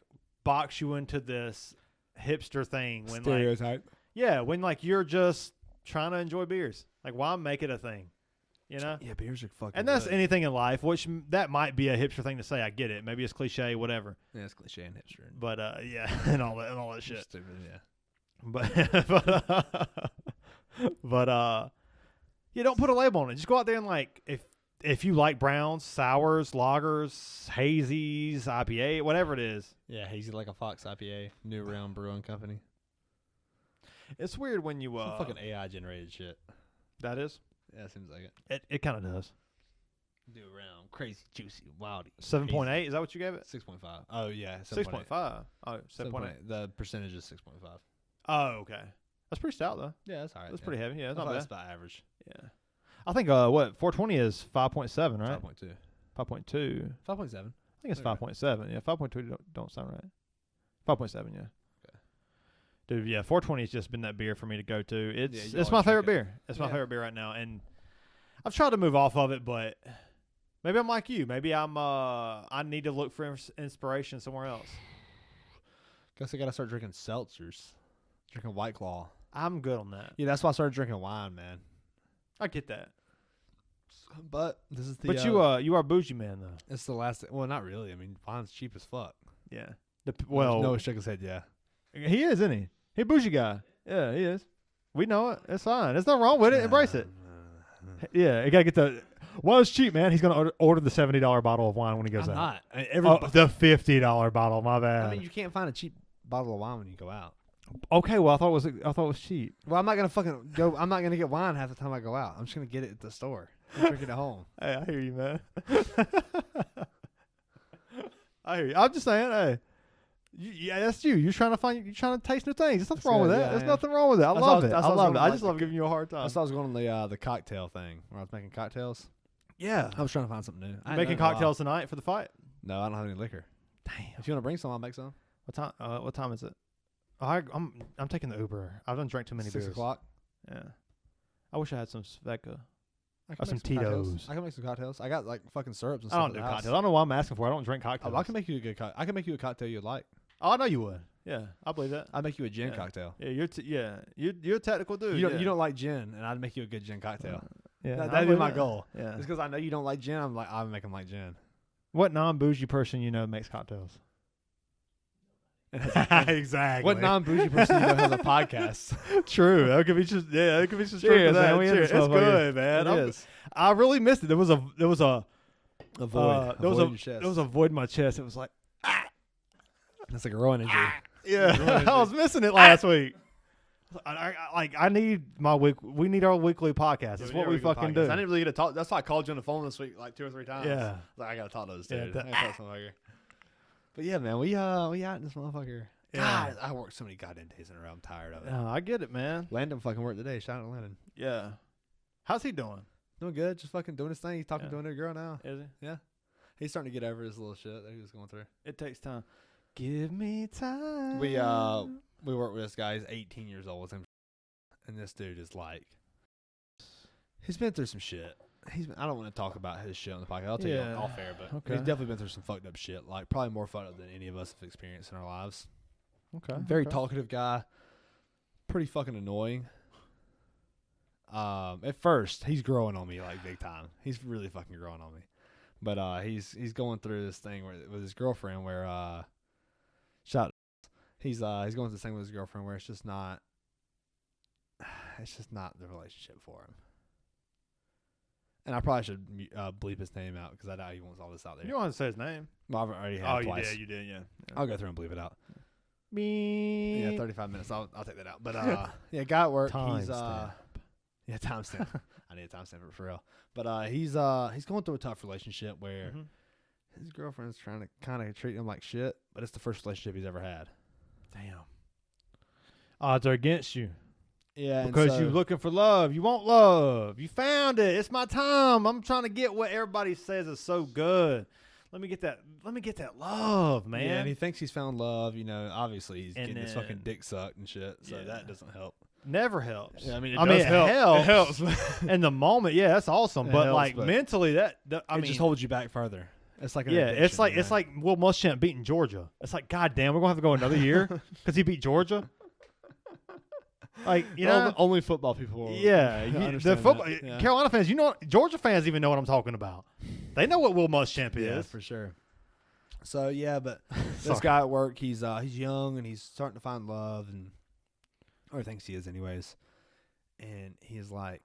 box you into this hipster thing when stereotype. When you're just trying to enjoy beers. Like, why make it a thing? You know? Yeah, beers are fucking. And that's good. anything in life, which that might be a hipster thing to say. I get it. Maybe it's cliche, whatever. Yeah, it's cliche and hipster. But yeah, and all that shit. Stupid, yeah. But yeah, don't put a label on it. Just go out there and if you like browns, sours, lagers, hazies, IPA, whatever it is. Yeah, hazy like a Fox IPA, New Round Brewing Company. It's weird when you some fucking AI generated shit. That is. Yeah, it seems like it. It kind of does. New Round, crazy, juicy, wildy. 7.8. Is that what you gave it? 6.5. Oh yeah, 6.5. Oh, 7.8. The percentage is 6.5. Oh, okay. That's pretty stout though. Yeah, that's all right. That's pretty heavy. Yeah, that's not bad. That's about average. Yeah. I think 420 is 5.7, right? 5.2. 5.2. 5.7. I think it's 5.7. Yeah, 5.2 don't sound right. 5.7, yeah. Okay. Dude, yeah, 420 has just been that beer for me to go to. It's my favorite beer. It's my favorite beer right now, and I've tried to move off of it, but maybe I'm like you. Maybe I need to look for inspiration somewhere else. Guess I gotta start drinking seltzers. Drinking White Claw. I'm good on that. Yeah, that's why I started drinking wine, man. I get that. But this is the. But you are a bougie man though. It's the last. Well, not really. I mean, wine's cheap as fuck. Yeah. Noah shook his head. Yeah. He is, isn't he? He a bougie guy. Yeah, he is. We know it. It's fine. There's nothing wrong with it. Embrace it. Yeah, you gotta get the. Well, it's cheap, man. He's gonna order the $70 bottle of wine when he goes out. Not. The $50 bottle. My bad. I mean, you can't find a cheap bottle of wine when you go out. Okay, well, I thought it was cheap. Well, I'm not gonna fucking go. I'm not gonna get wine half the time I go out. I'm just gonna get it at the store and drink it at home. Hey, I hear you, man. I hear you. I'm just saying, hey, yeah, that's you. You're trying to taste new things. There's nothing wrong with that. There's nothing wrong with it. I love it. I just love giving you a hard time. That's why I was going on the cocktail thing where I was making cocktails. Yeah, I was trying to find something new. Making cocktails tonight for the fight. No, I don't have any liquor. Damn. If you want to bring some, I'll make some. What time is it? I'm taking the Uber. I've done drank too many beers. 6 o'clock. Yeah. I wish I had some Svedka. Or some Tito's. I can make some cocktails. I got fucking syrups and stuff. I don't do cocktails. I don't know what I'm asking for. I don't drink cocktails. Oh, I can make you a good I can make you a cocktail you'd like. Oh, I know you would. Yeah, I believe that. I'd make you a gin cocktail. Yeah, you're a technical dude. You don't like gin, and I'd make you a good gin cocktail. Yeah, that'd be my goal. Yeah, just because I know you don't like gin, I'll make them like gin. What non-bougie person makes cocktails? Exactly. What non-bougie person has a podcast? True. That could be just Cheers, man. Cheers. It's good, man. It is. I really missed it. There was a void. There was a void in my chest. It was like that's like a rowing injury. Yeah, I was missing it last week. I need my week. We need our weekly podcast. That's what we fucking do. I didn't really get to talk. That's why I called you on the phone this week like 2 or 3 times. Yeah. I gotta talk to those dudes. I gotta talk to motherfucker. But yeah, man, we out in this motherfucker. Yeah. God, I worked so many goddamn days in a row. I'm tired of it. I get it, man. Landon fucking worked today. Shout out to Landon. Yeah. How's he doing? Doing good. Just fucking doing his thing. He's talking to a new girl now. Is he? Yeah. He's starting to get over his little shit that he was going through. It takes time. Give me time. We work with this guy. He's 18 years old with him, and this dude is like, he's been through some shit. I don't want to talk about his shit on the podcast. I'll tell you off air, but he's definitely been through some fucked up shit. Like probably more fucked up than any of us have experienced in our lives. Okay. Very talkative guy. Pretty fucking annoying. At first, he's growing on me like big time. He's really fucking growing on me. But he's going through this thing with his girlfriend where he's going through this thing with his girlfriend where it's just not the relationship for him. And I probably should bleep his name out because I doubt he wants all this out there. You don't want to say his name. Well, I've already had it twice. You did, yeah. I'll go through and bleep it out. Me. Yeah, 35 minutes. I'll take that out. But yeah, guy at work. He's timestamp. Yeah, timestamp. I need a timestamp for real. But he's going through a tough relationship where his girlfriend's trying to kind of treat him like shit, but it's the first relationship he's ever had. Damn. Odds are against you. Yeah, because you're looking for love. You want love. You found it. It's my time. I'm trying to get what everybody says is so good. Let me get that love, man. Yeah, and he thinks he's found love. You know, obviously he's getting his fucking dick sucked and shit. So that doesn't help. Never helps. Yeah, I mean, it helps. It helps. In the moment, yeah, that's awesome. But helps, like but mentally, it just holds you back further. It's like it's like Will Muschamp beating Georgia. It's like, God damn, we're gonna have to go another year because he beat Georgia. Like, you know, only football people. The football Carolina fans, Georgia fans even know what I'm talking about. They know what Will Muschamp is. Yeah, for sure. So yeah, but this guy at work, he's young and he's starting to find love, or thinks he is, anyways. And he's like,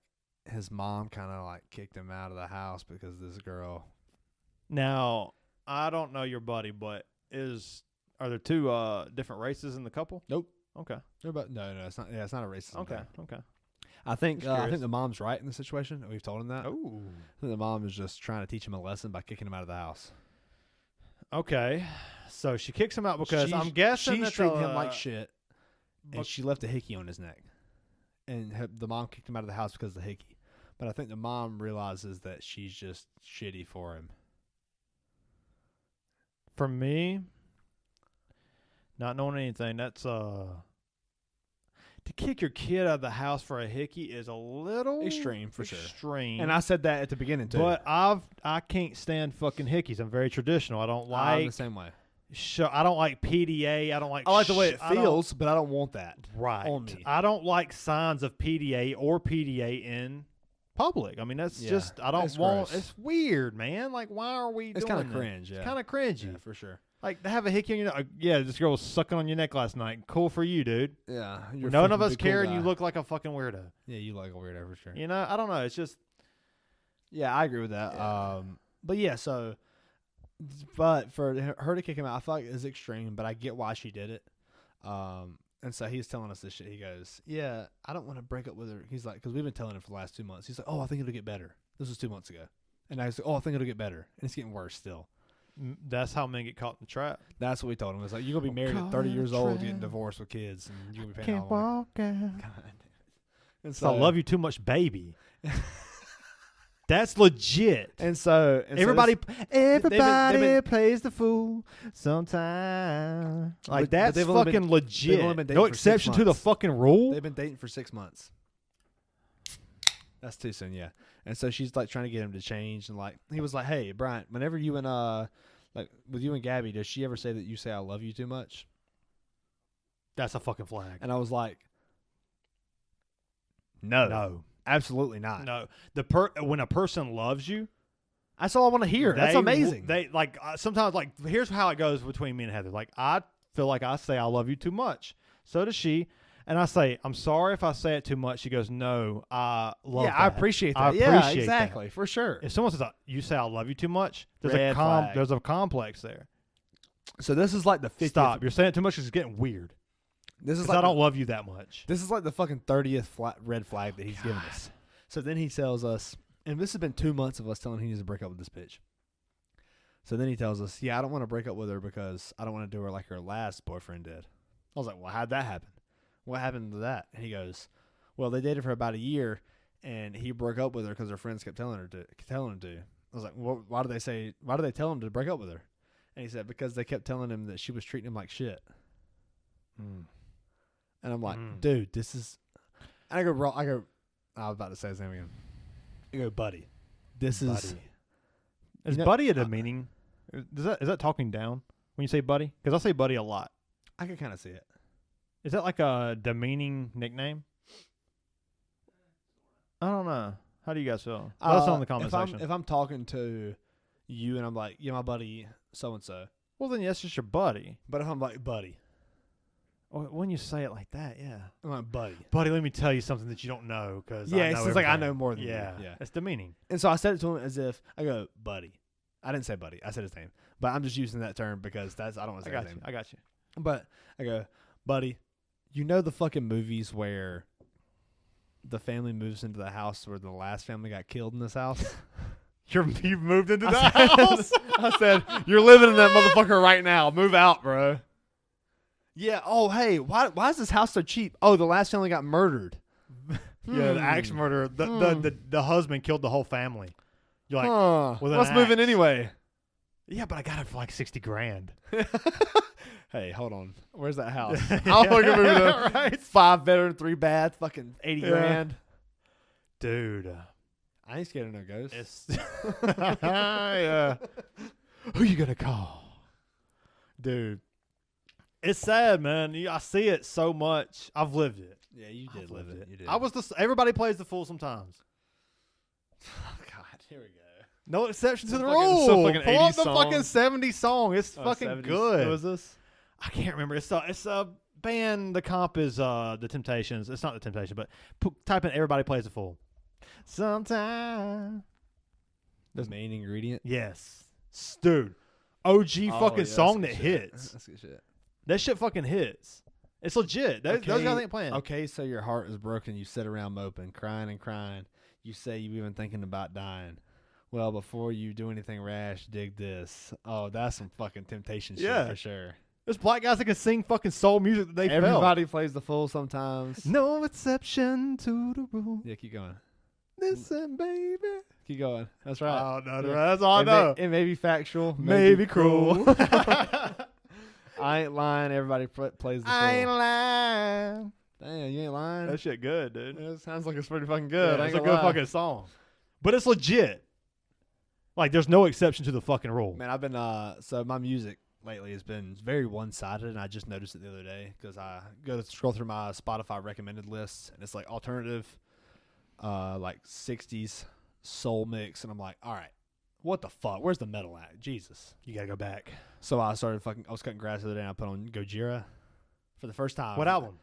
his mom kind of like kicked him out of the house because this girl. Now, I don't know your buddy, but are there two different races in the couple? Nope. Okay. No, it's not. Yeah, it's not a racism. Okay. thing. Okay. I think the mom's right in the situation. We've told him that. Oh. I think the mom is just trying to teach him a lesson by kicking him out of the house. Okay. So she kicks him out because I'm guessing she's treating him like shit, and she left a hickey on his neck, and the mom kicked him out of the house because of the hickey. But I think the mom realizes that she's just shitty for him. For me, not knowing anything, that's to kick your kid out of the house for a hickey is a little extreme for sure. Extreme. And I said that at the beginning too. But I can't stand fucking hickeys. I'm very traditional. I don't like I'm the same way. I don't like PDA. I don't like. I like the way it feels, but I don't want that on me. I don't like signs of PDA or PDA in public. I mean, that's just I don't want. Gross. It's weird, man. Like, why are we? It's kind of cringe. It's kind of cringy, for sure. Like, to have a hickey on your neck. Yeah, this girl was sucking on your neck last night. Cool for you, dude. Yeah. None of us care, and you look like a fucking weirdo. Yeah, you look like a weirdo for sure. You know, I don't know. It's just. Yeah, I agree with that. Yeah. But yeah, so. But for her to kick him out, I feel like it's extreme, but I get why she did it. And so he's telling us this shit. He goes, yeah, I don't want to break up with her. He's like, because we've been telling him for the last 2 months. He's like, oh, I think it'll get better. This was 2 months ago. And I was like, oh, I think it'll get better. And it's getting worse still. That's how men get caught in the trap. That's what we told him. It's like, you're going to be married at 30 years old, getting divorced with kids, and you're going to be paying all the money. Can't walk out. And so I love you too much, baby. That's legit. And so everybody plays the fool sometime. Like, that's fucking legit. No exception to the fucking rule. They've been dating for 6 months. That's too soon, yeah. And so she's like trying to get him to change, and like he was like, "Hey, Bryant, whenever you and like with you and Gabby, does she ever say that you say I love you too much?" That's a fucking flag. And I was like, "No, absolutely not. No, when a person loves you, that's all I want to hear. That's amazing. They like sometimes like here's how it goes between me and Heather. Like, I feel like I say I love you too much. So does she. And I say, I'm sorry if I say it too much. She goes, no, I love that. I appreciate that. Exactly, for sure. If someone says, you say I love you too much, there's a complex there. So this is like the 50th. Stop. You're saying it too much. It's getting weird. This is like I don't love you that much. This is like the fucking 30th red flag that he's given us. So then he tells us, and this has been 2 months of us telling him he needs to break up with this bitch. So then he tells us, yeah, I don't want to break up with her because I don't want to do her like her last boyfriend did. I was like, well, how'd that happen? What happened to that? And he goes, well, they dated for about a year, and he broke up with her because her friends kept telling him to. I was like, well, why do they tell him to break up with her? And he said, because they kept telling him that she was treating him like shit. And I'm like, dude, this is. And I was about to say his name again. I go, buddy. This is. Is buddy a demeaning? Is that talking down when you say buddy? Because I say buddy a lot. I can kind of see it. Is that like a demeaning nickname? I don't know. How do you guys feel? Let us know in the comment section. If I'm talking to you and I'm like, yeah, my buddy so and so. Well, then that's just your buddy. But if I'm like, buddy. When you say it like that, yeah. I'm like, buddy. Buddy, let me tell you something that you don't know. Cause yeah, it's like I know more than you. Yeah. That's demeaning. And so I said it to him as if, I go, buddy. I didn't say buddy. I said his name. But I'm just using that term because I don't want to say his name. I got you. But I go, buddy, you know the fucking movies where the family moves into the house where the last family got killed in this house? You've moved into the house? I said, you're living in that motherfucker right now. Move out, bro. Yeah. Oh, hey, why is this house so cheap? Oh, the last family got murdered. Yeah, the axe murder. The husband killed the whole family. You're like, let's move in anyway. Yeah, but I got it for like $60,000. Hey, hold on. Where's that house? I'll fucking move it. Right? 5 bedroom, 3 bath, fucking $80,000. Dude. I ain't scared of no ghosts. Yeah. Who you gonna call? Dude. It's sad, man. I see it so much. I've lived it. Yeah, you did live it. You did. Everybody plays the fool sometimes. Oh, God, here we go. No exception to the rule. So fucking Pull up the fucking 70s song. It's fucking 70s. good. What was this? I can't remember. It's a band. The comp is The Temptations. It's not The Temptations, but type in "Everybody Plays the Fool." Sometime. The main ingredient. Yes, dude. OG fucking song that hits. That's good shit. That shit fucking hits. It's legit. Those guys ain't playing. Okay, so your heart is broken. You sit around moping, crying and crying. You say you even thinking about dying. Well, before you do anything rash, dig this. Oh, that's some fucking Temptation shit for sure. There's black guys that can sing fucking soul music that they Everybody plays the fool sometimes. No exception to the rule. Yeah, keep going. Listen, baby. Keep going. That's right. Oh, no, that's all I know. It may be factual. Maybe cruel. I ain't lying. Everybody plays the fool. I ain't lying. Damn, you ain't lying. That shit good, dude. It sounds like it's pretty fucking good. Yeah, it's a good fucking song. But it's legit. Like, there's no exception to the fucking rule. Man, I've been, so my music lately has been very one-sided, and I just noticed it the other day because I go to scroll through my Spotify recommended lists, and it's like alternative, like 60s soul mix, and I'm like, all right, what the fuck? Where's the metal at? Jesus. You gotta go back. So I was cutting grass the other day, and I put on Gojira for the first time. What album?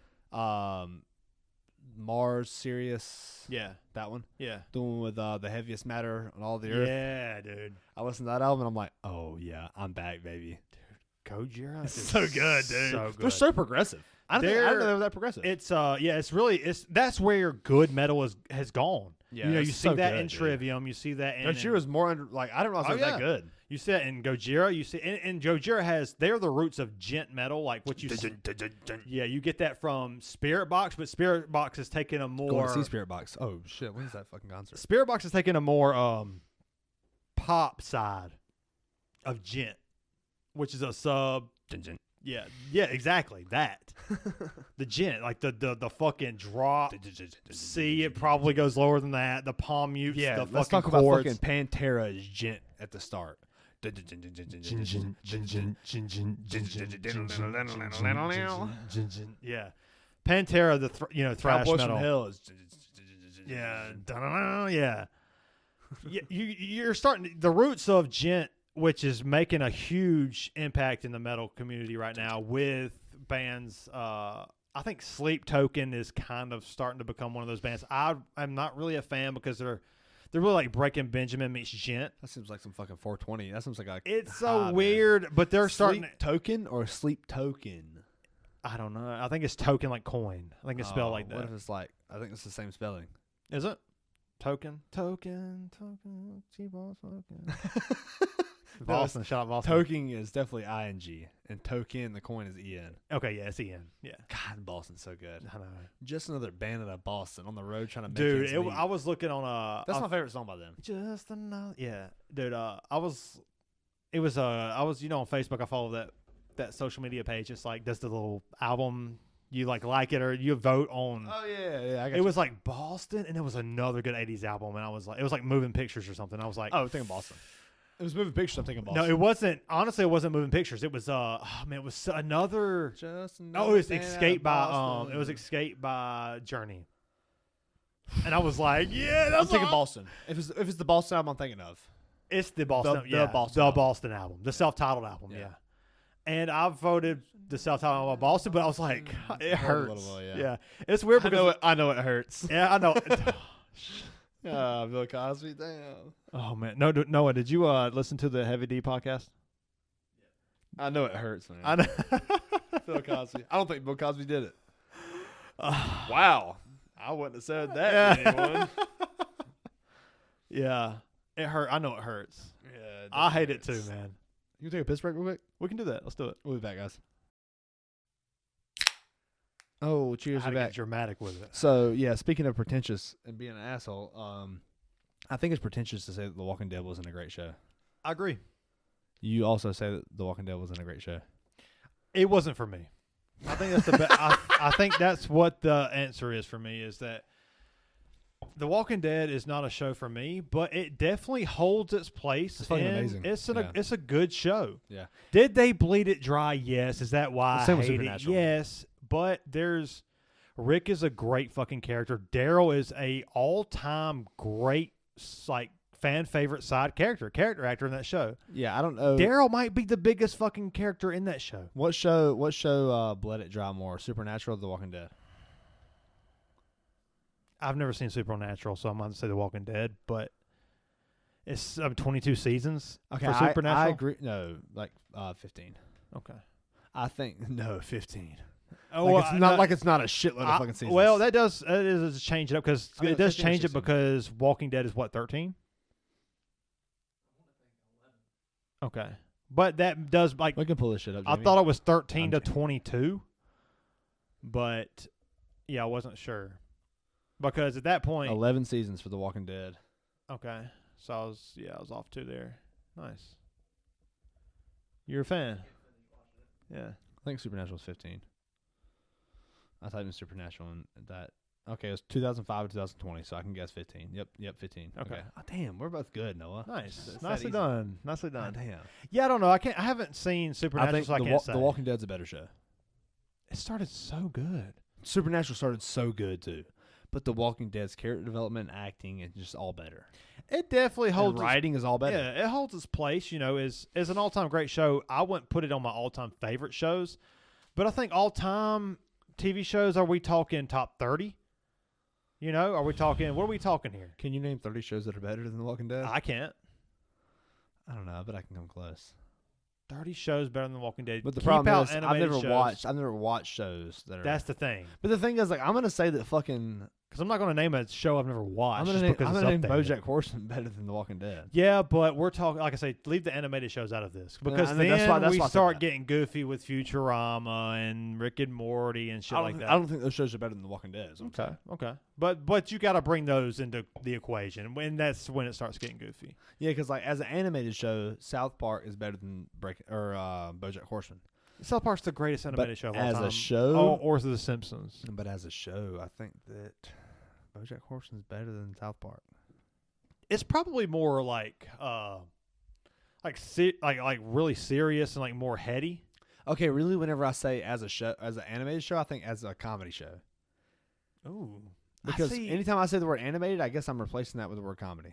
Mars, Sirius. Yeah. That one. Yeah. The one with the heaviest matter on all the earth. Yeah, dude. I listened to that album, and I'm like, oh, yeah, I'm back, baby. Gojira is so good, dude. So good. They're so progressive. I didn't know they were that progressive. It's that's where your good metal has gone. Yeah, you see that in Trivium, you see that in Gojira's more under, like, I didn't realize it was that good. You see that in Gojira, you see and Gojira they're the roots of gent metal, like what you yeah, you get that from Spirit Box, but Spirit Box has taken a more Going to see Spirit Box. Oh shit, when is that fucking concert? Spirit Box has taken a more pop side of gent, which is a sub Yeah, exactly that. The gent, like the fucking drop. C, it probably goes lower than that. The palm mutes. Yeah, the let's talk chords. about fucking Pantera's gent at the start. Yeah, Pantera, the thrash Cowboys metal. from Hell is Yeah, you're starting the roots of gent, which is making a huge impact in the metal community right now with bands. I think Sleep Token is kind of starting to become one of those bands. I'm not really a fan because they're really like Breaking Benjamin meets gent. That seems like some fucking 420. That seems like it's so weird, but they're starting. Sleep Token or Sleep Token? I don't know. I think it's token like coin. I think it's spelled like that. What if it's like? I think it's the same spelling. Is it? Token. T-ball smoking. Boston, shout out Boston. Token is definitely ing, and token, the coin is en. Okay, yeah, it's en. Yeah. God, Boston's so good. I know. Just another band out of Boston on the road trying to make Dude, I was looking on That's my favorite song by them. Just another. Yeah, dude. I was on Facebook. I follow that social media page. It's like does the little album. You like it or you vote on. Oh yeah. I got it was like Boston, and it was another good '80s album, and I was like, it was like Moving Pictures or something. I was like, oh, think of Boston. It was Moving Pictures. I'm thinking Boston. No, it wasn't. Honestly, it wasn't Moving Pictures. It was it was another. Just it was Escape by It was Escape by Journey. And I was like, yeah, that's I'm thinking Boston. If it's the Boston album I'm thinking of. It's the Boston, Boston album, the self-titled album, yeah. And I voted the self-titled album by Boston, but I was like, it hurts. Yeah, it's weird because I know it hurts. Yeah, I know. Bill Cosby, damn. Oh man, Noah, did you listen to the Heavy D podcast? I know it hurts, man. I know. Bill Cosby. I don't think Bill Cosby did it. Wow, I wouldn't have said that to anyone. Yeah. It hurt. I know it hurts. Yeah, I hate it too, man. You take a piss break real quick? We can do that. Let's do it. We'll be back, guys. Oh, cheers! We're back. Get dramatic with it. So yeah, speaking of pretentious and being an asshole, I think it's pretentious to say that The Walking Dead wasn't a great show. I agree. You also say that The Walking Dead wasn't a great show. It wasn't for me. I think that's the best. I think that's what the answer is for me. Is that The Walking Dead is not a show for me, but it definitely holds its place. It's fucking amazing. It's a good show. Yeah. Did they bleed it dry? Yes. Is that why I hate it? Yes. But Rick is a great fucking character. Daryl is a all-time great, like, fan favorite side character actor in that show. Yeah, I don't know. Daryl might be the biggest fucking character in that show. What show bled it dry more, Supernatural or The Walking Dead? I've never seen Supernatural, so I'm going to say The Walking Dead, but it's 22 seasons for Supernatural. I agree. No, like 15. Okay. I think 15. Oh, like it's not a shitload of fucking seasons. Well, that is change it up because it does change it because Walking Dead is what, 13? Okay, but that does like we can pull this shit up. Jamie. I thought it was 13 to 22, but yeah, I wasn't sure because at that point 11 seasons for The Walking Dead. Okay, so I was off 2 there. Nice. You're a fan. Yeah, I think Supernatural's 15. I typed in Supernatural and that. Okay, it was 2005 to 2020, so I can guess 15. Yep, 15. Okay. Oh, damn, we're both good, Noah. Nice. Nicely done. Nicely done. Oh, damn. Yeah, I don't know. I haven't seen Supernatural, I think so I can't say. The Walking Dead's a better show. It started so good. Supernatural started so good, too. But The Walking Dead's character development, acting, is just all better. It definitely holds. Writing is all better. Yeah, it holds its place. You know, as an all-time great show. I wouldn't put it on my all-time favorite shows, but I think all-time TV shows. Are we talking top 30? You know, are we talking? What are we talking here? Can you name 30 shows that are better than The Walking Dead? I can't. I don't know, but I can come close. 30 shows better than The Walking Dead. But the problem is, I've never watched shows that are. That's the thing. But the thing is, like, I'm gonna say that fucking. Because I'm not going to name a show I've never watched. I'm going to name BoJack Horseman better than The Walking Dead. Yeah, but we're talking, like I say, leave the animated shows out of this. Because then we start getting goofy with Futurama and Rick and Morty and shit like that. I don't think those shows are better than The Walking Dead. Okay. But you got to bring those into the equation, and that's when it starts getting goofy. Yeah, because like as an animated show, South Park is better than BoJack Horseman. South Park's the greatest animated show of all time. As a show? Or The Simpsons. But as a show, I think that BoJack Horseman's better than South Park. It's probably more like really serious and like more heady. Okay, really, whenever I say as a show, as an animated show, I think as a comedy show. Ooh. Because anytime I say the word animated, I guess I'm replacing that with the word comedy.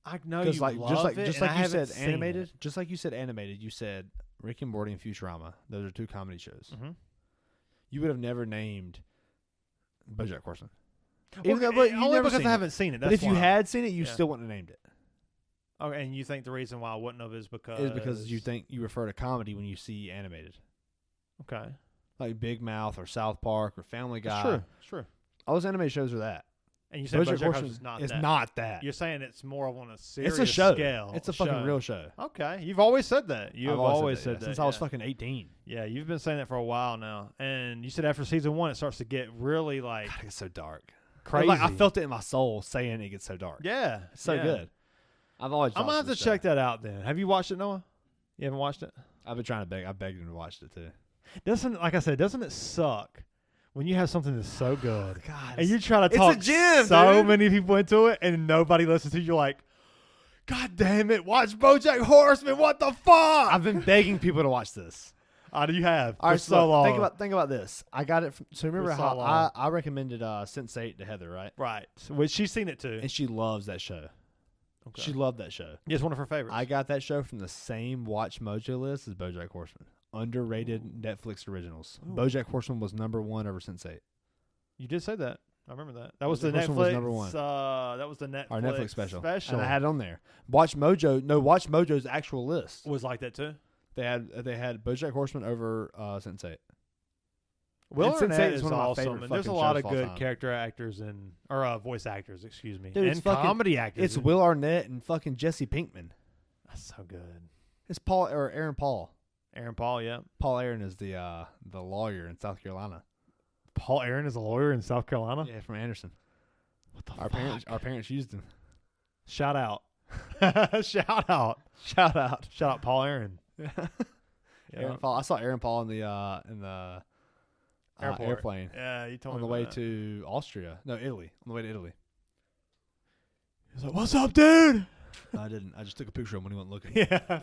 I know you love it, just like you said animated. Just like you said animated, you said Rick and Morty and Futurama. Those are 2 comedy shows. Mm-hmm. You would have never named BoJack Horseman. Only because I haven't seen it. But if you had seen it, you still wouldn't have named it. Okay, and you think the reason why I wouldn't have is because you think you refer to comedy when you see animated. Okay. Like Big Mouth or South Park or Family Guy. It's true. All those animated shows are that. And you said BoJack Horseman is not that. You're saying it's more on a serious it's a show. Scale. It's a fucking real show. Okay. You've always said that. I've always said that. Since I was fucking 18. Yeah, you've been saying that for a while now. And you said after season 1, it starts to get really like... God, it gets so dark. Crazy. Like, I felt it in my soul saying it gets so dark. Yeah. It's so good. I'm going to have to check that out then. Have you watched it, Noah? You haven't watched it? I've been trying to beg. I begged him to watch it too. Doesn't it suck when you have something that's so good God, and you try to talk many people into it and nobody listens to you? You're like, God damn it, watch BoJack Horseman, what the fuck? I've been begging people to watch this. How do you have? All right, so long. Think about this. I got it. So remember how I recommended Sense8 to Heather, right? Right. Well, she's seen it too, and she loves that show. Okay. She loved that show. Yeah, it's one of her favorites. I got that show from the same Watch Mojo list as BoJack Horseman. Underrated Netflix originals. Ooh. BoJack Horseman was number 1 over Sense8. You did say that. I remember that. That was the Netflix. Was number 1. That was the Netflix. Our Netflix special. And I had it on there. Watch Mojo's actual list was like that too. They had BoJack Horseman over Sense8. Will Arnett is one of my favorite. And there's a lot of good character actors or voice actors, excuse me, dude, and comedy actors. It's Will Arnett and fucking Jesse Pinkman. That's so good. It's Aaron Paul. Aaron Paul, yeah. Paul Aaron is the lawyer in South Carolina. Paul Aaron is a lawyer in South Carolina? Yeah, from Anderson. What the fuck? Our parents used him. Shout out. Shout out, Paul Aaron. Yeah. Aaron Paul. I saw Aaron Paul in the airplane. Yeah, you told me on the way to Austria. No, Italy. On the way to Italy. He's like, "What's up, dude?" I didn't. I just took a picture of him when he wasn't looking. Yeah.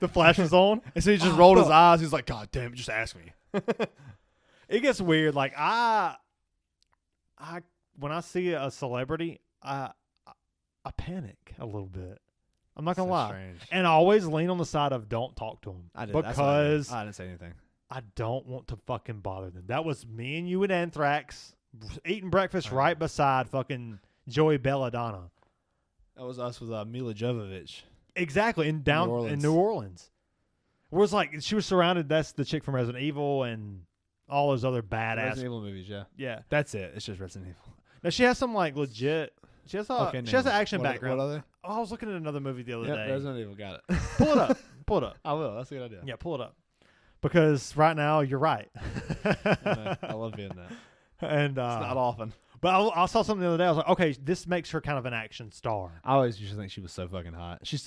The flash was on. And so he just rolled his eyes. He's like, "God damn it, just ask me." It gets weird. Like I when I see a celebrity, I panic a little bit. I'm not gonna lie. Strange. And I always lean on the side of don't talk to them. I did. Because I didn't say anything. I don't want to fucking bother them. That was me and you at Anthrax eating breakfast right beside fucking Joey Belladonna. That was us with Mila Jovovich. Exactly, in New Orleans. Where it's like she was surrounded. That's the chick from Resident Evil and all those other badass Resident Evil movies. Yeah, yeah. That's it. It's just Resident Evil. Now she has some like legit. She has an action background. What are they? Oh, I was looking at another movie the other day. Resident Evil. Got it. Pull it up. Pull it up. I will. That's a good idea. Yeah, pull it up. Because right now you're right. I love being that. And it's not often. But I saw something the other day. I was like, okay, this makes her kind of an action star. I always used to think she was so fucking hot. She's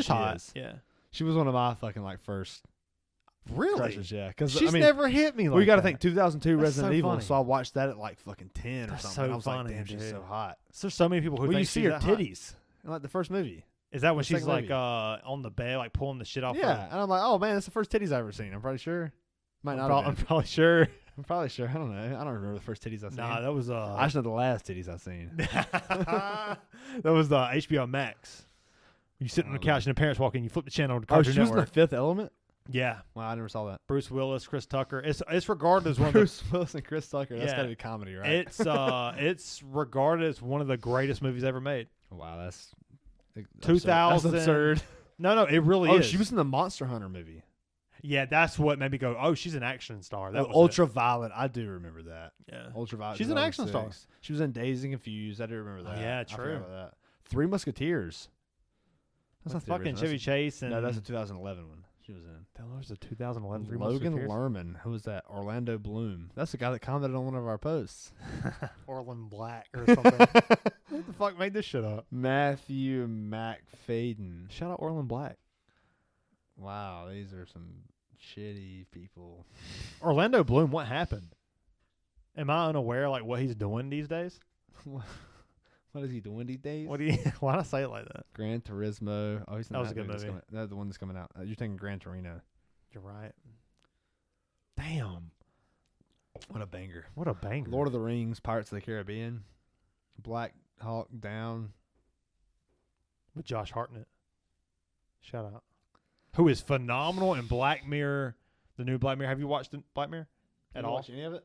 hot. Is. Yeah. She was one of my fucking like first crushes. Yeah. Because she's never hit me. Well, you got to think 2002 Resident Evil. Funny. So I watched that at like fucking 10 or something. So I was funny, like, damn, she's so hot. So there's so many people who think you see her titties in like the first movie. Is that when she's like on the bed, like pulling the shit off? Yeah. And I'm like, oh man, that's the first titties I've ever seen. I'm probably sure. I'm probably sure. I'm probably sure. I don't know. I don't remember the first titties I seen. Nah, that was I just know the last titties I seen. That was the HBO Max. You sit on the couch and the parents walk in. You flip the channel. To Cartoon she was Network. in The Fifth Element. Yeah. Wow, I never saw that. Bruce Willis, Chris Tucker. It's regarded as one of Bruce Willis and Chris Tucker. That's gotta be comedy, right? It's regarded as one of the greatest movies ever made. Wow, that's 2000. That's absurd. No, it really is. Oh, she was in the Monster Hunter movie. Yeah, that's what made me go, oh, she's an action star. That was Ultraviolet. I do remember that. Yeah. Ultraviolet. She's an action star. She was in Dazed and Confused. I do remember that. Yeah, true. I forgot about that. Three Musketeers. That's not fucking Chevy Chase. No, that's a 2011 one. She was in. That was a 2011 Three Logan Musketeers. Lerman. Who was that? Orlando Bloom. That's the guy that commented on one of our posts. Orland Black or something. What the fuck made this shit up? Matthew McFadden. Shout out Orland Black. Wow, these are some shitty people. Orlando Bloom, what happened? Am I unaware like what he's doing these days? What is he doing these days? Why did I say it like that? Gran Turismo. Oh, that was a good movie. That's the one that's coming out. You're thinking Gran Torino. You're right. Damn. What a banger. What a banger. Lord of the Rings, Pirates of the Caribbean, Black Hawk Down. With Josh Hartnett. Shout out. Who is phenomenal in Black Mirror, the new Black Mirror. Have you watched Black Mirror at all? Watch any of it?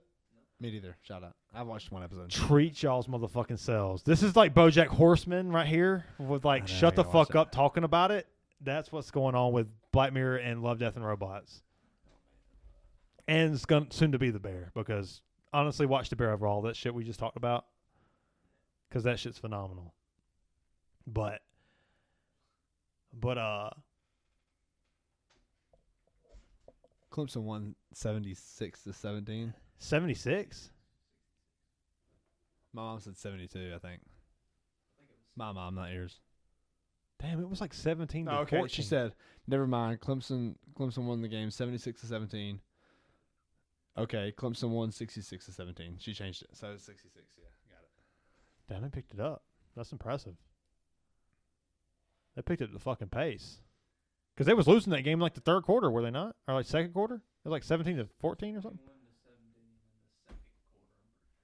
Me neither. Shout out. I've watched one episode. Treat y'all's motherfucking selves. This is like BoJack Horseman right here with like shut the fuck up talking about it. That's what's going on with Black Mirror and Love, Death, and Robots. And it's soon to be The Bear because honestly, watch The Bear over all that shit we just talked about because that shit's phenomenal. But Clemson won 76-17. 76? My mom said 72, I think. My mom, not yours. Damn, it was like 17 to 14. She said, never mind. Clemson won the game 76-17. Okay, Clemson won 66-17. She changed it. So it's 66, yeah. Got it. Damn, they picked it up. That's impressive. They picked it at the fucking pace. Because they was losing that game like the third quarter, were they not? Or like second quarter? It was like 17-14 or something.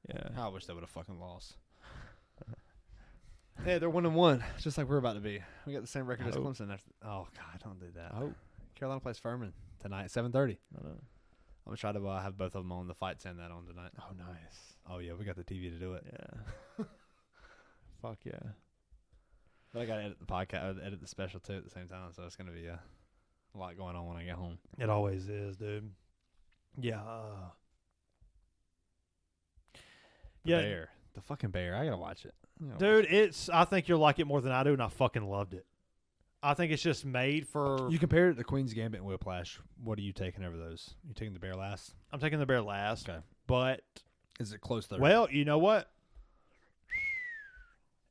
Yeah. I wish they would have fucking lost. Hey, they're 1-1, just like we're about to be. We got the same record as Clemson. Oh God, don't do that. Oh, Carolina plays Furman tonight, 7:30. I know. I'm gonna try to have both of them on the fight. Send that on tonight. Oh, nice. Oh yeah, we got the TV to do it. Yeah. Fuck yeah. But I gotta edit the podcast, edit the special too at the same time, so it's gonna be a lot going on when I get home. It always is, dude. Yeah. Bear. The fucking Bear. I gotta watch it. Dude, I think you'll like it more than I do, and I fucking loved it. I think it's just made for... You compared it to Queen's Gambit and Whiplash. What are you taking over those? You taking the Bear last? I'm taking the Bear last. Okay. But... Is it close third? Well, you know what?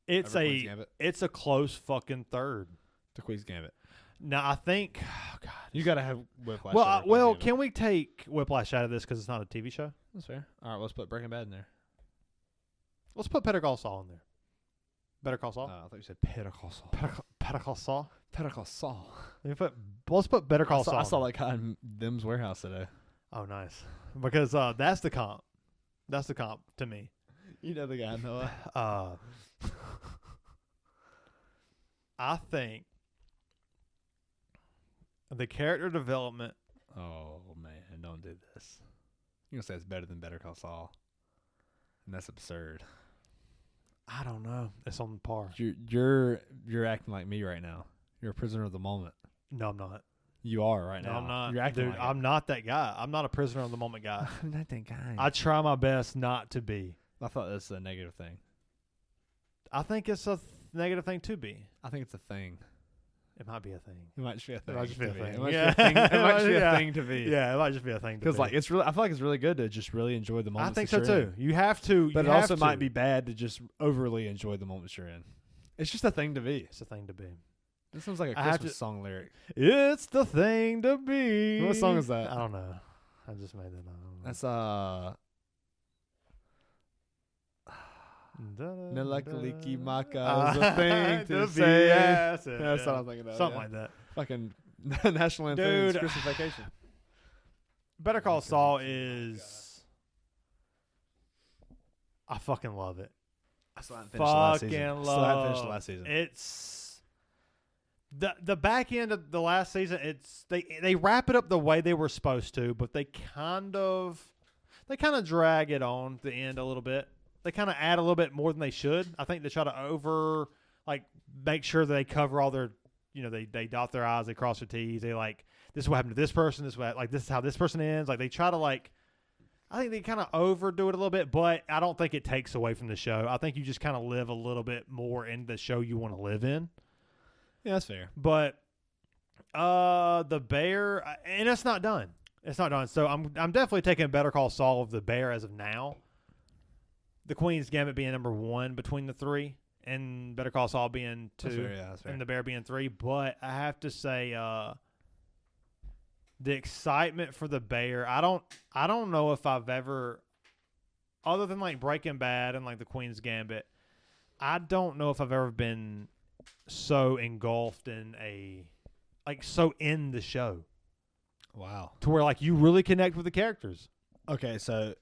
It's a close fucking third. The Queen's Gambit. Now, I think... Oh, God. You gotta have Whiplash. Well, can we take Whiplash out of this because it's not a TV show? That's fair. All right, let's put Breaking Bad in there. Let's put Better Call Saul in there. Better Call Saul? I thought you said Better Call Saul. Better Call Saul? Better Call Saul. Let's put Better Call Saul. I saw that guy in Them's Warehouse today. Oh, nice. Because that's the comp. That's the comp to me. You know the guy, Noah. I think the character development. Oh, man. Don't do this. You're going to say it's better than Better Call Saul. And that's absurd. I don't know. It's on par. You're acting like me right now. You're a prisoner of the moment. No, I'm not. You are right now. No, I'm not. You're acting Dude, like I'm not that guy. I'm not a prisoner of the moment guy. I'm not that guy. I try my best not to be. I thought that's a negative thing. I think it's a negative thing to be. I think it's a thing. It might be a thing. It might just be a thing. It might just be a thing. It might just be a thing. It might just be a thing to be. Yeah, it might just be a thing to be. Because like it's really, I feel like it's really good to just really enjoy the moments. I think so too. You have to, but it also might be bad to just overly enjoy the moments you're in. It's just a thing to be. It's a thing to be. This sounds like a Christmas song lyric. It's the thing to be. What song is that? I don't know. I just made that up. That's Nelakaliki Maka is a thing to say. That's what I'm thinking of. Something like that. Fucking National Anthem. Dude, Christmas Vacation. Better Call Saul is... I fucking love it. I still haven't finished the last season. Still haven't finished the last season. It's... The back end of the last season, it's they wrap it up the way they were supposed to, but they kind of drag it on at the end a little bit. They kind of add a little bit more than they should. I think they try to make sure that they cover all their, they dot their I's, they cross their T's. They this is what happened to this person. This is how this person ends. They try to I think they kind of overdo it a little bit, but I don't think it takes away from the show. I think you just kind of live a little bit more in the show you want to live in. Yeah, that's fair. But the Bear, and it's not done. It's not done. So I'm definitely taking Better Call Saul of the Bear as of now. The Queen's Gambit being number 1 between the three, and Better Call Saul being 2, that's fair. and the Bear being 3. But I have to say, the excitement for the Bear, I don't know if I've ever, other than Breaking Bad and the Queen's Gambit, I don't know if I've ever been so engulfed in so in the show. Wow. To where you really connect with the characters. Okay, so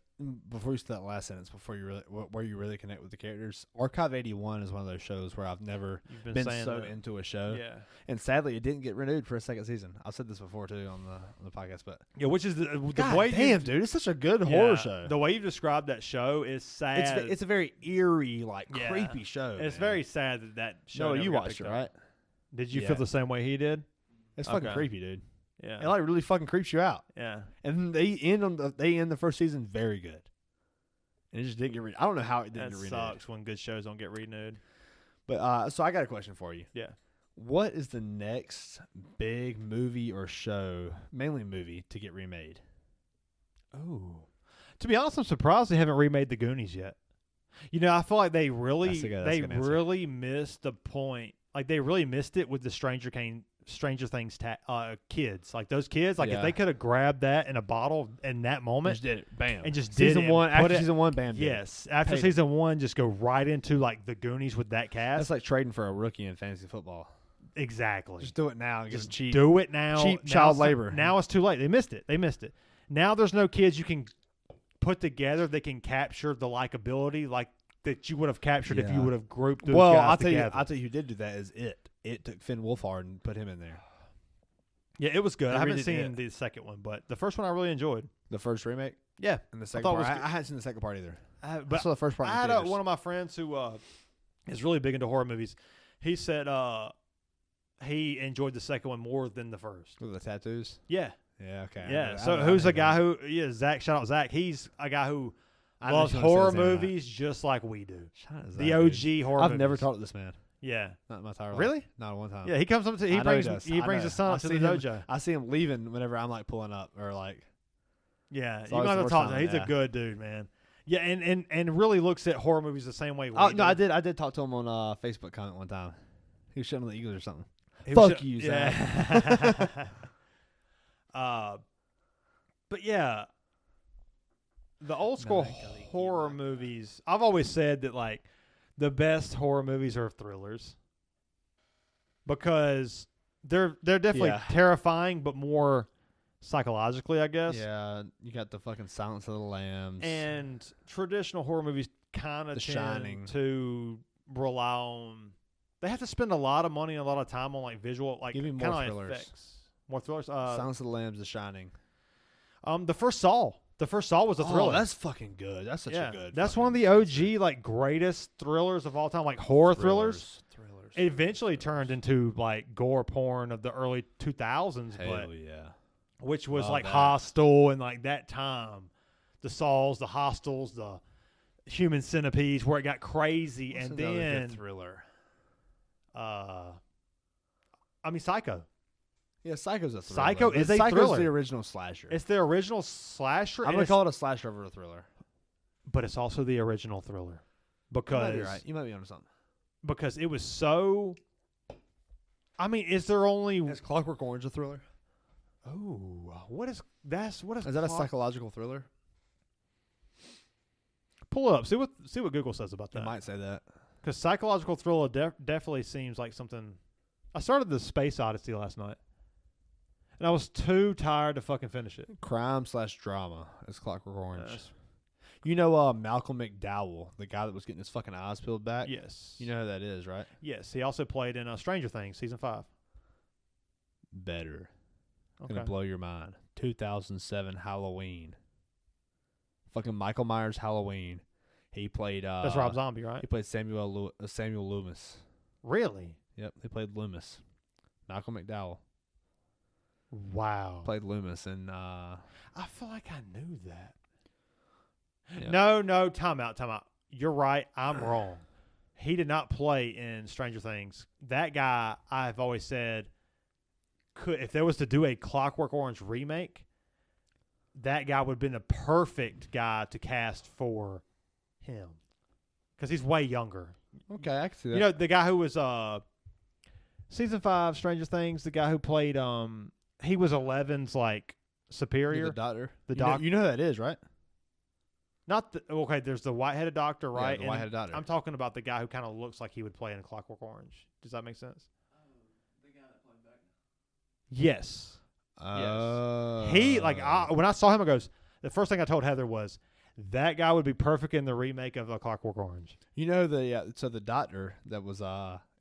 before you say that last sentence, where you really connect with the characters, Archive 81 is one of those shows where I've never been so into a show. Yeah. And sadly, it didn't get renewed for a second season. I've said this before too on the podcast, but yeah, which is the God way. Damn, dude, it's such a good horror show. The way you described that show is sad. It's a very eerie, creepy show. It's very sad that show. No, you watched it, right? Did you feel the same way he did? It's fucking creepy, dude. Yeah, it really fucking creeps you out. Yeah, and they end the first season very good. And it just didn't get renewed. I don't know how it didn't get renewed. That sucks when good shows don't get renewed. But so I got a question for you. Yeah. What is the next big movie or show, mainly movie, to get remade? Oh, to be honest, I'm surprised they haven't remade The Goonies yet. I feel like they really missed the point. They really missed it with the Stranger Things kids. Those kids, if they could have grabbed that in a bottle in that moment. Just did it. Bam. And just did it. After season 1, bam. Yes. After season 1, just go right into The Goonies with that cast. That's like trading for a rookie in fantasy football. Exactly. Just do it now. And just cheap. Do it now. Cheap child labor. Now it's too late. They missed it. Now there's no kids you can put together that can capture the likability like that you would have captured if you would have grouped those guys together. I'll tell you who did do that is It. It took Finn Wolfhard and put him in there. Yeah, it was good. I haven't seen the second one, but the first one I really enjoyed. The first remake? Yeah. And the second part? I hadn't seen the second part either. But I saw the first part. I had one of my friends who is really big into horror movies. He said he enjoyed the second one more than the first. With the tattoos? Yeah. Yeah, okay. Yeah. So who's a guy who Zach, shout out Zach. He's a guy who loves horror movies just like we do. The OG horror movies. I've never talked to this man. Yeah. Not in my entire life. Really? Not one time. Yeah, he comes up to he brings his son up to the dojo. I see him leaving whenever I'm like pulling up or like. Yeah, you're gonna have to talk to him. He's a good dude, man. Yeah, and really looks at horror movies the same way we do. No, I did talk to him on Facebook comment one time. He was shitting on the Eagles or something. Fuck you, Zach. But yeah, the old school horror movies. I've always said that like the best horror movies are thrillers because they're definitely terrifying, but more psychologically, I guess. Yeah, you got the fucking Silence of the Lambs. And traditional horror movies kind of tend to rely on. They have to spend a lot of money and a lot of time on like visual, like give me more thrillers. Effects. More thrillers. Silence of the Lambs, The Shining. The first Saw. The first Saw was a thriller. Oh, that's fucking good. That's such a good. That's one of the OG like greatest thrillers of all time, like horror thrillers. It eventually turned into like gore porn of the early 2000s, Hell yeah. Which was like Hostel and like that time, the Saws, the Hostels, the Human Centipedes, where it got crazy. What's and then good thriller. Psycho. Yeah, Psycho's a thriller. Psycho is a Psycho's thriller. The original slasher. It's the original slasher. I'm gonna call it a slasher over a thriller. But it's also the original thriller because you might be onto something. Because it was so. I mean, is there only? Is Clockwork Orange a thriller? Oh, what is that a psychological thriller? Pull it up. See what Google says about that. It might say that. Because psychological thriller definitely seems like something. I started the Space Odyssey last night, and I was too tired to fucking finish it. Crime/drama is Clockwork Orange. You know Malcolm McDowell, the guy that was getting his fucking eyes peeled back? Yes. You know who that is, right? Yes. He also played in Stranger Things, Season 5. Better. Okay. Gonna blow your mind. 2007 Halloween. Fucking Michael Myers Halloween. He played. That's Rob Zombie, right? He played Samuel Loomis. Really? Yep, he played Loomis. Malcolm McDowell. Wow. Played Loomis, and I feel like I knew that. Yep. No, time out. You're right. I'm wrong. He did not play in Stranger Things. That guy, I've always said, if there was to do a Clockwork Orange remake, that guy would have been a perfect guy to cast for him. Because he's way younger. Okay, I can see that. You know, the guy who was Season 5 Stranger Things, the guy who played, he was Eleven's, like, superior. Yeah, the doctor. The doctor. You know who that is, right? There's the white-headed doctor, right? Yeah, the white-headed doctor. I'm talking about the guy who kind of looks like he would play in Clockwork Orange. Does that make sense? The guy that played back. Yes. Yes. He, when I saw him, I goes, the first thing I told Heather was, that guy would be perfect in the remake of A Clockwork Orange. You know the doctor that was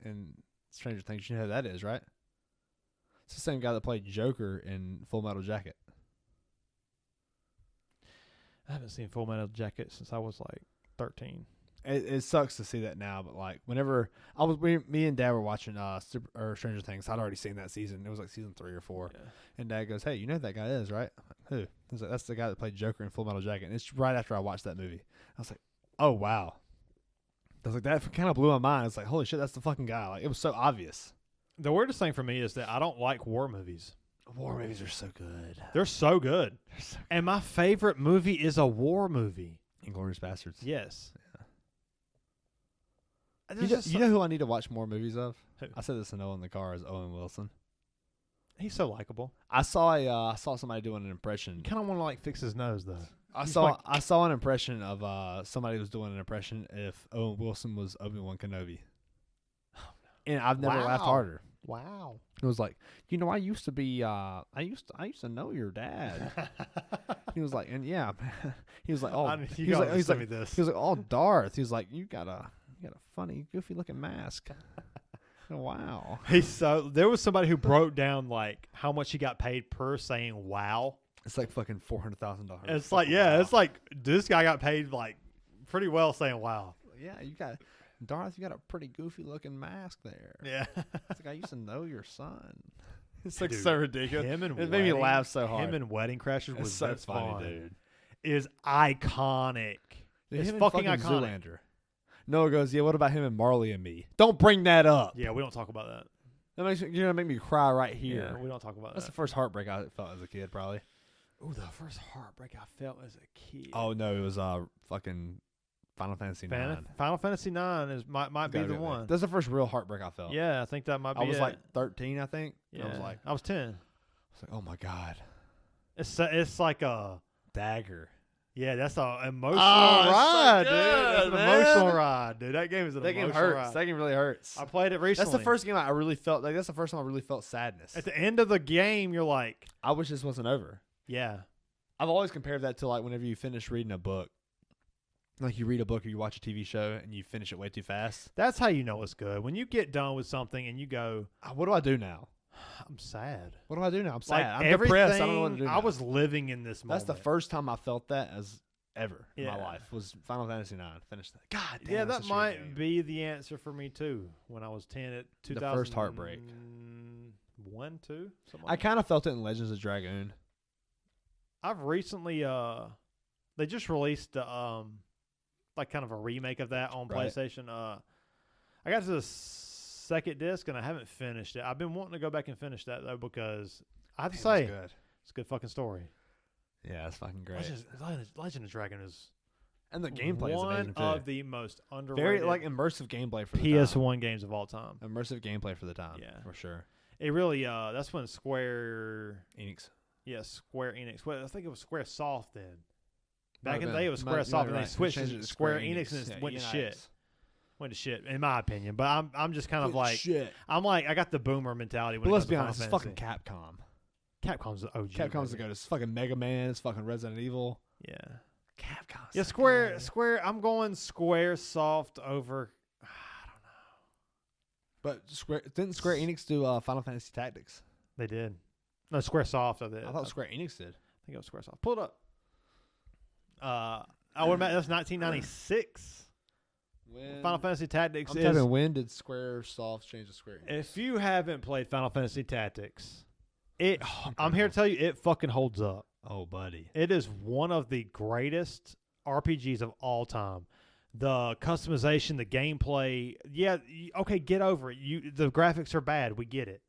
in Stranger Things, you know who that is, right? It's the same guy that played Joker in Full Metal Jacket. I haven't seen Full Metal Jacket since I was like 13. It sucks to see that now, but like whenever me and Dad were watching Stranger Things, I'd already seen that season. It was like season 3 or 4, and Dad goes, "Hey, you know who that guy is, right?" I'm like, who? He's like, "That's the guy that played Joker in Full Metal Jacket." And it's right after I watched that movie. I was like, "Oh wow!" I was like, that kind of blew my mind. It's like, holy shit, that's the fucking guy. Like, it was so obvious. The weirdest thing for me is that I don't like war movies. War movies are so good. They're so good. And my favorite movie is a war movie. Inglourious Bastards. Yes. Yeah. You know who I need to watch more movies of? Who? I said this to Noah in the car, is Owen Wilson. He's so likable. I saw somebody doing an impression. You kind of want to like fix his nose though. I saw an impression of somebody was doing an impression if Owen Wilson was Obi-Wan Kenobi. And I've never laughed harder. Wow. It was like, I used to be, I used to know your dad. He was like, and yeah, he was like, oh, he was like, oh, Darth. He was like, you got a funny, goofy looking mask. Wow. There was somebody who broke down like how much he got paid per saying wow. It's like fucking $400,000. It's like, yeah, it's like this guy got paid like pretty well saying wow. Yeah, Darth, you got a pretty goofy looking mask there. Yeah. It's like, I used to know your son. It's like so ridiculous. It made me laugh so hard. Him in Wedding Crashers was so funny, dude. Is iconic. It's fucking iconic. Zoolander. Noah goes, yeah, what about him and Marley and Me? Don't bring that up. Yeah, we don't talk about that. You're going to make me cry right here. Yeah, we don't talk about That's the first heartbreak I felt as a kid, probably. Ooh, the first heartbreak I felt as a kid. Oh, no, it was fucking Final Fantasy IX. Final Fantasy IX might be the one. That's the first real heartbreak I felt. Yeah, I think that might be I was like 13, I think. Yeah. I was 10. I was like, oh, my God. It's like a dagger. Yeah, that's an emotional ride, dude. That's an emotional ride, dude. That game is an emotional ride. That game really hurts. I played it recently. That's the first game I really felt like. That's the first time I really felt sadness. At the end of the game, you're like, I wish this wasn't over. Yeah. I've always compared that to like whenever you finish reading a book. Like you read a book or you watch a TV show and you finish it way too fast. That's how you know it's good. When you get done with something and you go, what do I do now? I'm sad. What do I do now? I'm sad. Like I'm depressed. I don't know what to do now. I was living in this moment. That's the first time I felt that ever in my life was Final Fantasy IX. Finished that. God damn. Yeah, that might be the answer for me too. When I was 10 at 2000. The first heartbreak. 1, 2, something. I kind of felt it in Legends of Dragoon. I've recently they just released like kind of a remake of that on PlayStation. I got to the second disc and I haven't finished it. I've been wanting to go back and finish that though because I have to say it's a good fucking story. Yeah, it's fucking great. Legend of Dragon is and the gameplay is amazing too. One of the most underrated, very like immersive gameplay for the PS1 time. Games of all time. Immersive gameplay for the time, for sure. It really that's when Square Enix. Yeah, Square Enix. Well, I think it was Square Soft then. Back in the day, it was Square Soft, and they switched to Square Enix, and it went to shit. Went to shit, in my opinion. But I'm just kind of like, I'm like, I got the boomer mentality. When but let's be honest, it's fucking Capcom. Capcom's the OG. Capcom's the go. It's fucking Mega Man. It's fucking Resident Evil. Yeah. Capcom. Yeah, Square. I'm going Square Soft over. I don't know. But didn't Square Enix do Final Fantasy Tactics? They did. No, Square Soft. I thought Square Enix did. I think it was Square Soft. Pull it up. I would imagine that's 1996. Final Fantasy Tactics I'm typing, when did Square Soft change to Square Enix? If you haven't played Final Fantasy Tactics, I'm here to tell you it fucking holds up. Oh, buddy. It is one of the greatest RPGs of all time. The customization, the gameplay, okay, get over it. The graphics are bad, we get it.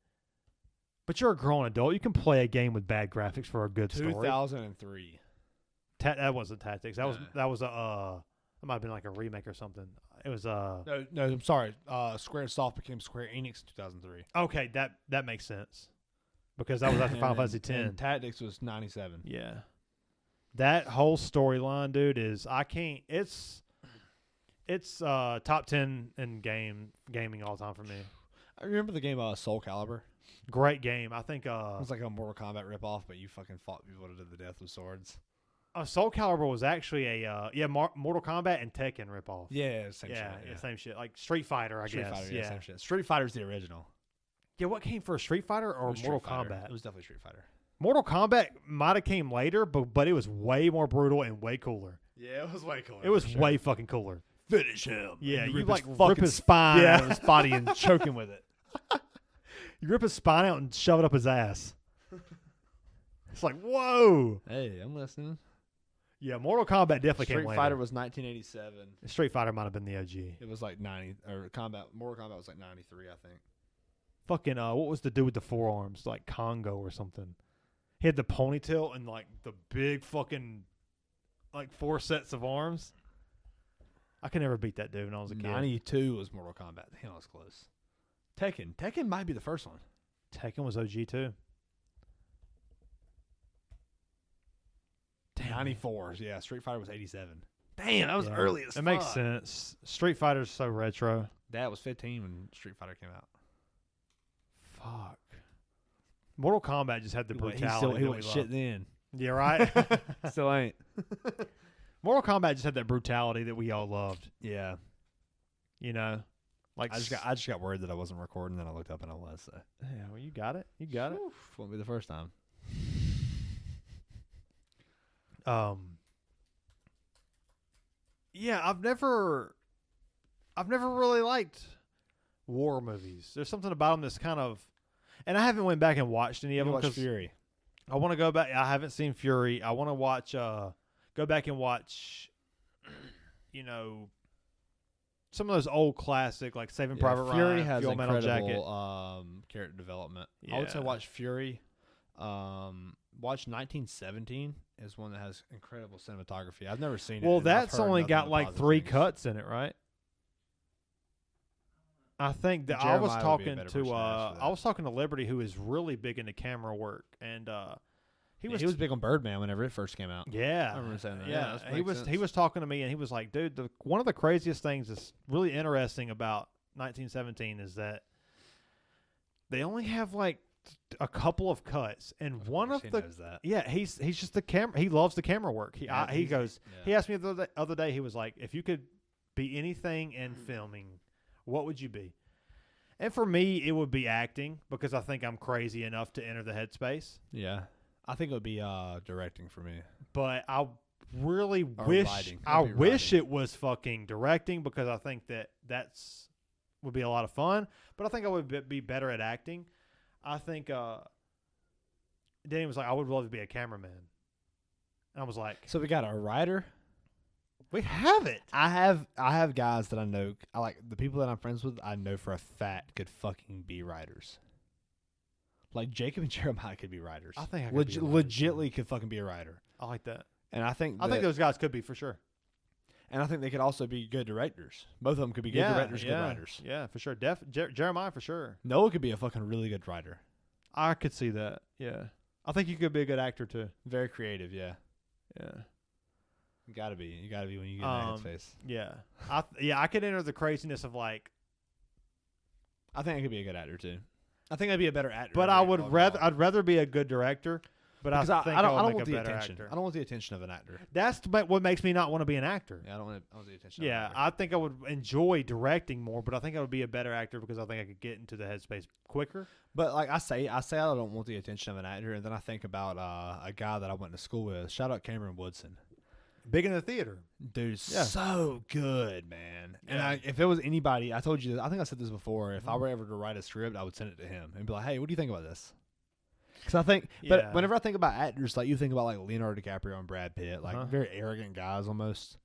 But you're a grown adult. You can play a game with bad graphics for a good story. 2003. That wasn't Tactics. That was a it might have been like a remake or something. It was No, I'm sorry. Square Soft became Square Enix in 2003. Okay, that makes sense. Because that was after Final Fantasy X. And Tactics was 97. Yeah. That whole storyline, dude, it's top 10 in gaming all time for me. I remember the game Soul Calibur. Great game. I think it was like a Mortal Kombat ripoff, but you fucking fought people to the death with swords. Soul Calibur was actually a Mortal Kombat and Tekken ripoff. Yeah, same shit. Yeah, same shit. Like Street Fighter, I guess. Street Fighter, same shit. Street Fighter's the original. Yeah, what came first, Street Fighter or Mortal Kombat? It was definitely Street Fighter. Mortal Kombat might have came later, but it was way more brutal and way cooler. Yeah, it was way cooler. It was way fucking cooler. Finish him. Yeah, you like rip his spine out of his body and choke him with it. You rip his spine out and shove it up his ass. It's like, whoa. Hey, I'm listening. Yeah, Mortal Kombat definitely came later. Street Fighter was 1987. Street Fighter might have been the OG. It was like 90, or Mortal Kombat was like 93, I think. Fucking, what was the dude with the forearms? Like Congo or something. He had the ponytail and like the big fucking, like 4 sets of arms. I could never beat that dude when I was a kid. 92 was Mortal Kombat. Damn, that was close. Tekken might be the first one. Tekken was OG too. Damn. 94. Yeah, Street Fighter was 87. Damn, that was early as fuck. It makes sense. Street Fighter's so retro. Dad was 15 when Street Fighter came out. Fuck. Mortal Kombat just had the brutality. He went shit then. Yeah, right. Still ain't. Mortal Kombat just had that brutality that we all loved. Yeah. You know, like I just got worried that I wasn't recording. Then I looked up and I was. So. Yeah, well, you got it. You got it. Won't be the first time. Yeah, I've never really liked war movies. There's something about them that's kind of, and I haven't went back and watched any of them. Watch Fury. I want to go back. I haven't seen Fury. I want to watch. Go back and watch. You know, some of those old classic like Saving Private Ryan. Fury has Full Metal incredible character development. Yeah. I would say watch Fury. Watch 1917 is one that has incredible cinematography. I've never seen it. Well, that's only got like 3 cuts in it, right? I think that I was talking to Liberty, who is really big into camera work, and he was big on Birdman whenever it first came out. Yeah, I remember saying that. Yeah, yeah he was talking to me, and he was like, "Dude, one of the craziest things that's really interesting about 1917 is that they only have like a couple of cuts, and one of the he's just the camera. He loves the camera work. He asked me the other day. He was like, if you could be anything in filming, what would you be? And for me, it would be acting, because I think I'm crazy enough to enter the headspace. Yeah, I think it would be directing for me. But I really wish it was fucking directing, because I think that's would be a lot of fun. But I think I would be better at acting. I think Danny was like, I would love to be a cameraman. And I was like, so we got a writer. We have it. I have guys that I know. I like the people that I'm friends with. I know for a fact could fucking be writers. Like Jacob and Jeremiah could be writers. I think legitly could fucking be a writer. I like that. And I think those guys could be for sure. And I think they could also be good directors. Both of them could be good directors, good writers. Yeah, for sure. Jeremiah for sure. Noah could be a fucking really good writer. I could see that. Yeah, I think you could be a good actor too. Very creative. Yeah. Yeah. You gotta be when you get in that headspace. Yeah. I could enter the craziness of like. I think I could be a good actor too. I think I'd be a better actor. But I'd rather be a good director. But I don't want the attention. Actor. I don't want the attention of an actor. That's what makes me not want to be an actor. Yeah, I don't want the attention. Yeah, of an actor. I think I would enjoy directing more, but I think I would be a better actor because I think I could get into the headspace quicker. But like I say I don't want the attention of an actor, and then I think about a guy that I went to school with. Shout out Cameron Woodson. Big in the theater. Dude, so good, man. Yeah. And if it was anybody, I told you, I think I said this before, if I were ever to write a script, I would send it to him and be like, hey, what do you think about this? Because I think, but whenever I think about actors, like you think about like Leonardo DiCaprio and Brad Pitt, like very arrogant guys almost.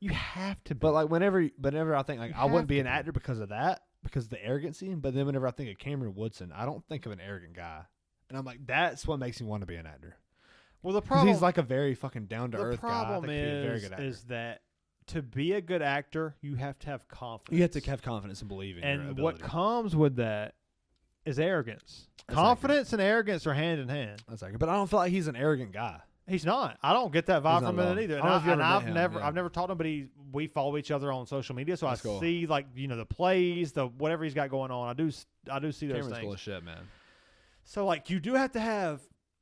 You have to be. But like whenever I think like I wouldn't be an actor because of that, because of the arrogancy. But then whenever I think of Cameron Woodson, I don't think of an arrogant guy. And I'm like, that's what makes me want to be an actor. Well, the problem, he's like a very fucking down to earth guy. The problem is that to be a good actor, you have to have confidence. You have to have confidence and believe in your ability. And what comes with that is arrogance. Confidence and arrogance are hand in hand. That's accurate. But I don't feel like he's an arrogant guy. He's not. I don't get that vibe from him either. I've never taught him, but we follow each other on social media, so that's cool. See like the plays, the whatever he's got going on. I do see those Cameron's things. Cool as shit, man. So like you do have to have.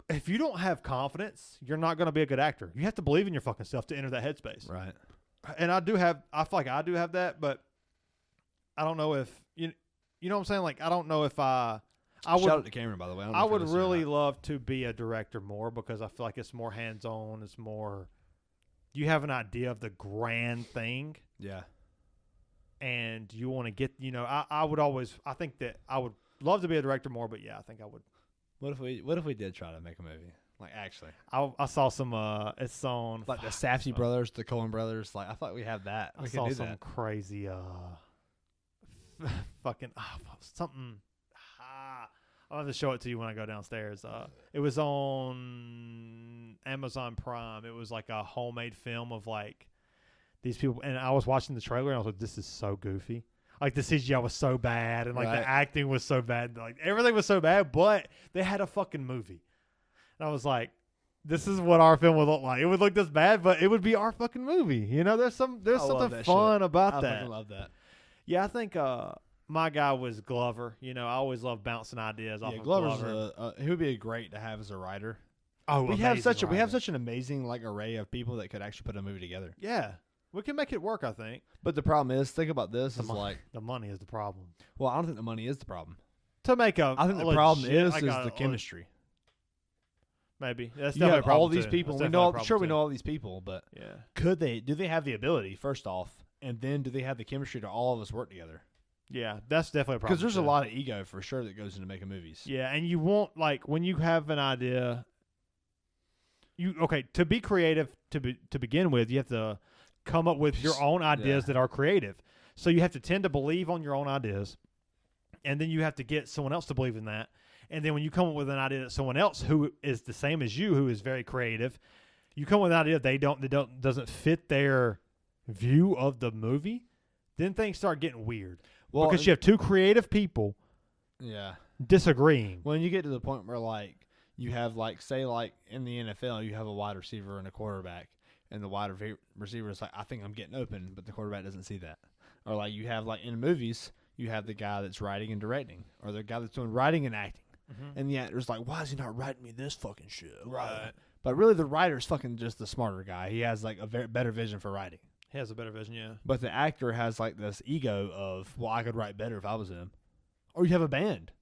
If you don't have confidence, you're not going to be a good actor. You have to believe in your fucking self to enter that headspace. Right. And I feel like I do have that, but I don't know if you know what I'm saying? Like I don't know if I would. Shout out to Cameron, by the way. I would really love to be a director more because I feel like it's more hands-on. It's more, you have an idea of the grand thing. Yeah. And you want to get, I think that I would love to be a director more, but yeah, I think I would. What if we did try to make a movie? Like actually, I saw some. It's on like the Safdie brothers, the Coen brothers. Like I thought we had that. I saw some crazy fucking something. I'll have to show it to you when I go downstairs. It was on Amazon Prime. It was like a homemade film of like these people, and I was watching the trailer and I was like, "This is so goofy." Like the CGI was so bad, and like the acting was so bad, like everything was so bad. But they had a fucking movie, and I was like, "This is what our film would look like. It would look this bad, but it would be our fucking movie." There's something fun about that. I fucking love that. Yeah, I think my guy was Glover. You know, I always love bouncing ideas off of Glover's Glover. he would be great to have as a writer. Oh, we have such an amazing like array of people that could actually put a movie together. Yeah, we can make it work, I think. But the problem is, think about this: like the money is the problem. Well, I don't think the money is the problem. To make I think the problem is the chemistry. Maybe that's you have all these too. people. We know all these people, but do they have the ability first off, and then do they have the chemistry to all of us work together? Yeah, that's definitely a problem. Because there's a lot of ego for sure that goes into making movies. Yeah, and you want like when you have an idea. To be creative to begin with, you have to come up with your own ideas that are creative. So you have to tend to believe on your own ideas, and then you have to get someone else to believe in that. And then when you come up with an idea that someone else who is the same as you, who is very creative, you come with an idea that doesn't fit their view of the movie, then things start getting weird. Well, because you have two creative people, disagreeing. When you get to the point where like you have like say like in the NFL, you have a wide receiver and a quarterback, and the wide receiver is like, I think I'm getting open, but the quarterback doesn't see that. Or like you have like in movies, you have the guy that's writing and directing, or the guy that's doing writing and acting. Mm-hmm. And the actor's like, why is he not writing me this fucking shit? Right. But really, the writer's fucking just the smarter guy. He has like a better vision for writing. He has a better vision, yeah. But the actor has like this ego of, well, I could write better if I was him. Or you have a band.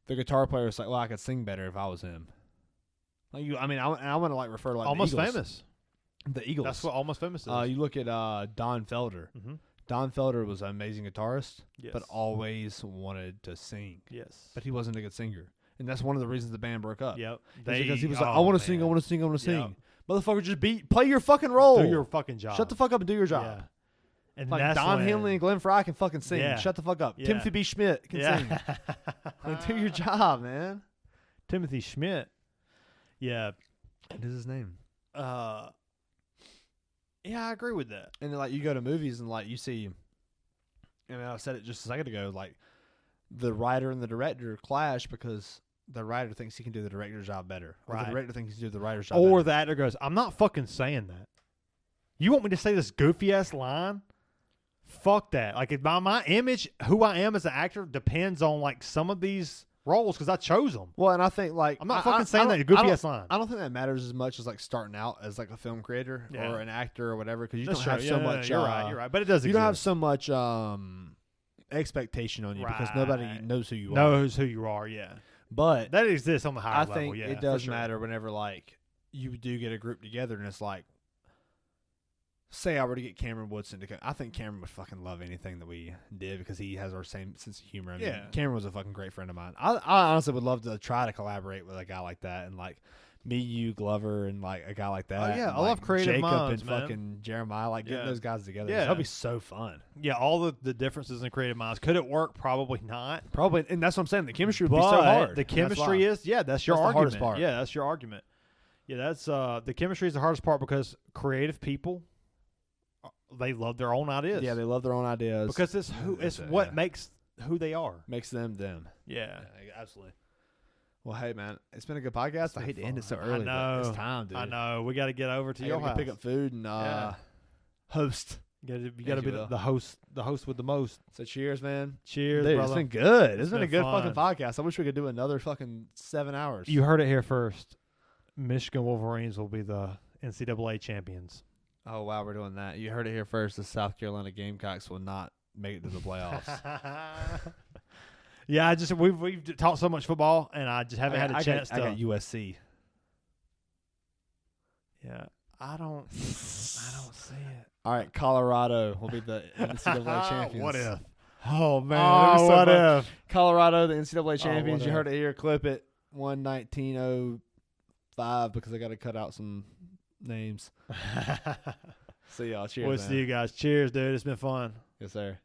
The guitar player is like, well, I could sing better if I was him. Like I want to like refer to like Almost the Eagles. Famous. The Eagles. That's what Almost Famous is. You look at Don Felder. Mm-hmm. Don Felder was an amazing guitarist, but always wanted to sing. Yes. But he wasn't a good singer. And that's one of the reasons the band broke up. Yep. Because he was like, I want to sing, I want to sing, I want to sing. Motherfucker, just play your fucking role. Do your fucking job. Shut the fuck up and do your job. Yeah. And like Don Henley and Glenn Fry can fucking sing. Yeah. Shut the fuck up. Yeah. Timothy B. Schmidt can sing. Like, do your job, man. Timothy Schmidt. Yeah. What is his name? Yeah, I agree with that. And then, like, you go to movies and like you see, and I said it just a second ago, like the writer and the director clash because the writer thinks he can do the director's job better. Or the director thinks he can do the writer's job better. Or the actor goes, I'm not fucking saying that. You want me to say this goofy-ass line? Fuck that. Like, my image, who I am as an actor, depends on, like, some of these roles because I chose them. Well, and I think, like... I'm not fucking saying that goofy-ass line. I don't think that matters as much as, like, starting out as, like, a film creator or an actor or whatever because you don't have so much... You're right. But it does exist. You don't have so much expectation on you because nobody knows who you are. Knows who you are, yeah. But... that exists on the higher level, I think it does matter whenever, like, you do get a group together and it's like, say I were to get Cameron Woodson to come. I think Cameron would fucking love anything that we did because he has our same sense of humor. I mean, Cameron was a fucking great friend of mine. I honestly would love to try to collaborate with a guy like that and like me, you, Glover, and like a guy like that. Oh yeah, and, I love creative Jacob minds, and man. Fucking Jeremiah, like getting those guys together. Yeah, that'd be so fun. Yeah, all the differences in creative minds. Could it work? Probably not. Probably, and that's what I'm saying. The chemistry would be so hard. The chemistry is that's your argument. Hardest part. Yeah, that's your argument. Yeah, that's the chemistry is the hardest part because creative people. They love their own ideas. Yeah, they love their own ideas because it's what makes who they are. Makes them them. Yeah, absolutely. Well, hey man, it's been a good podcast. I hate to end it so early. I know. But it's time, dude. I know. We got to get over to your house. Pick up food and host. You got to be the host with the most. So cheers, man. Cheers, dude, brother. It's been good. It's been a good fun. fucking podcast. I wish we could do another fucking 7 hours. You heard it here first. Michigan Wolverines will be the NCAA champions. Oh, wow, we're doing that. You heard it here first. The South Carolina Gamecocks will not make it to the playoffs. Yeah, we've talked so much football, and I just haven't had a chance to. I got USC. Yeah, I don't see it. All right, Colorado will be the NCAA champions. What if? Oh, man. Oh, what if? Colorado, the NCAA champions. You heard it here. Clip it. 119.05 because I got to cut out some names. See y'all. Cheers, We'll see you guys. Cheers, dude. It's been fun. Yes, sir.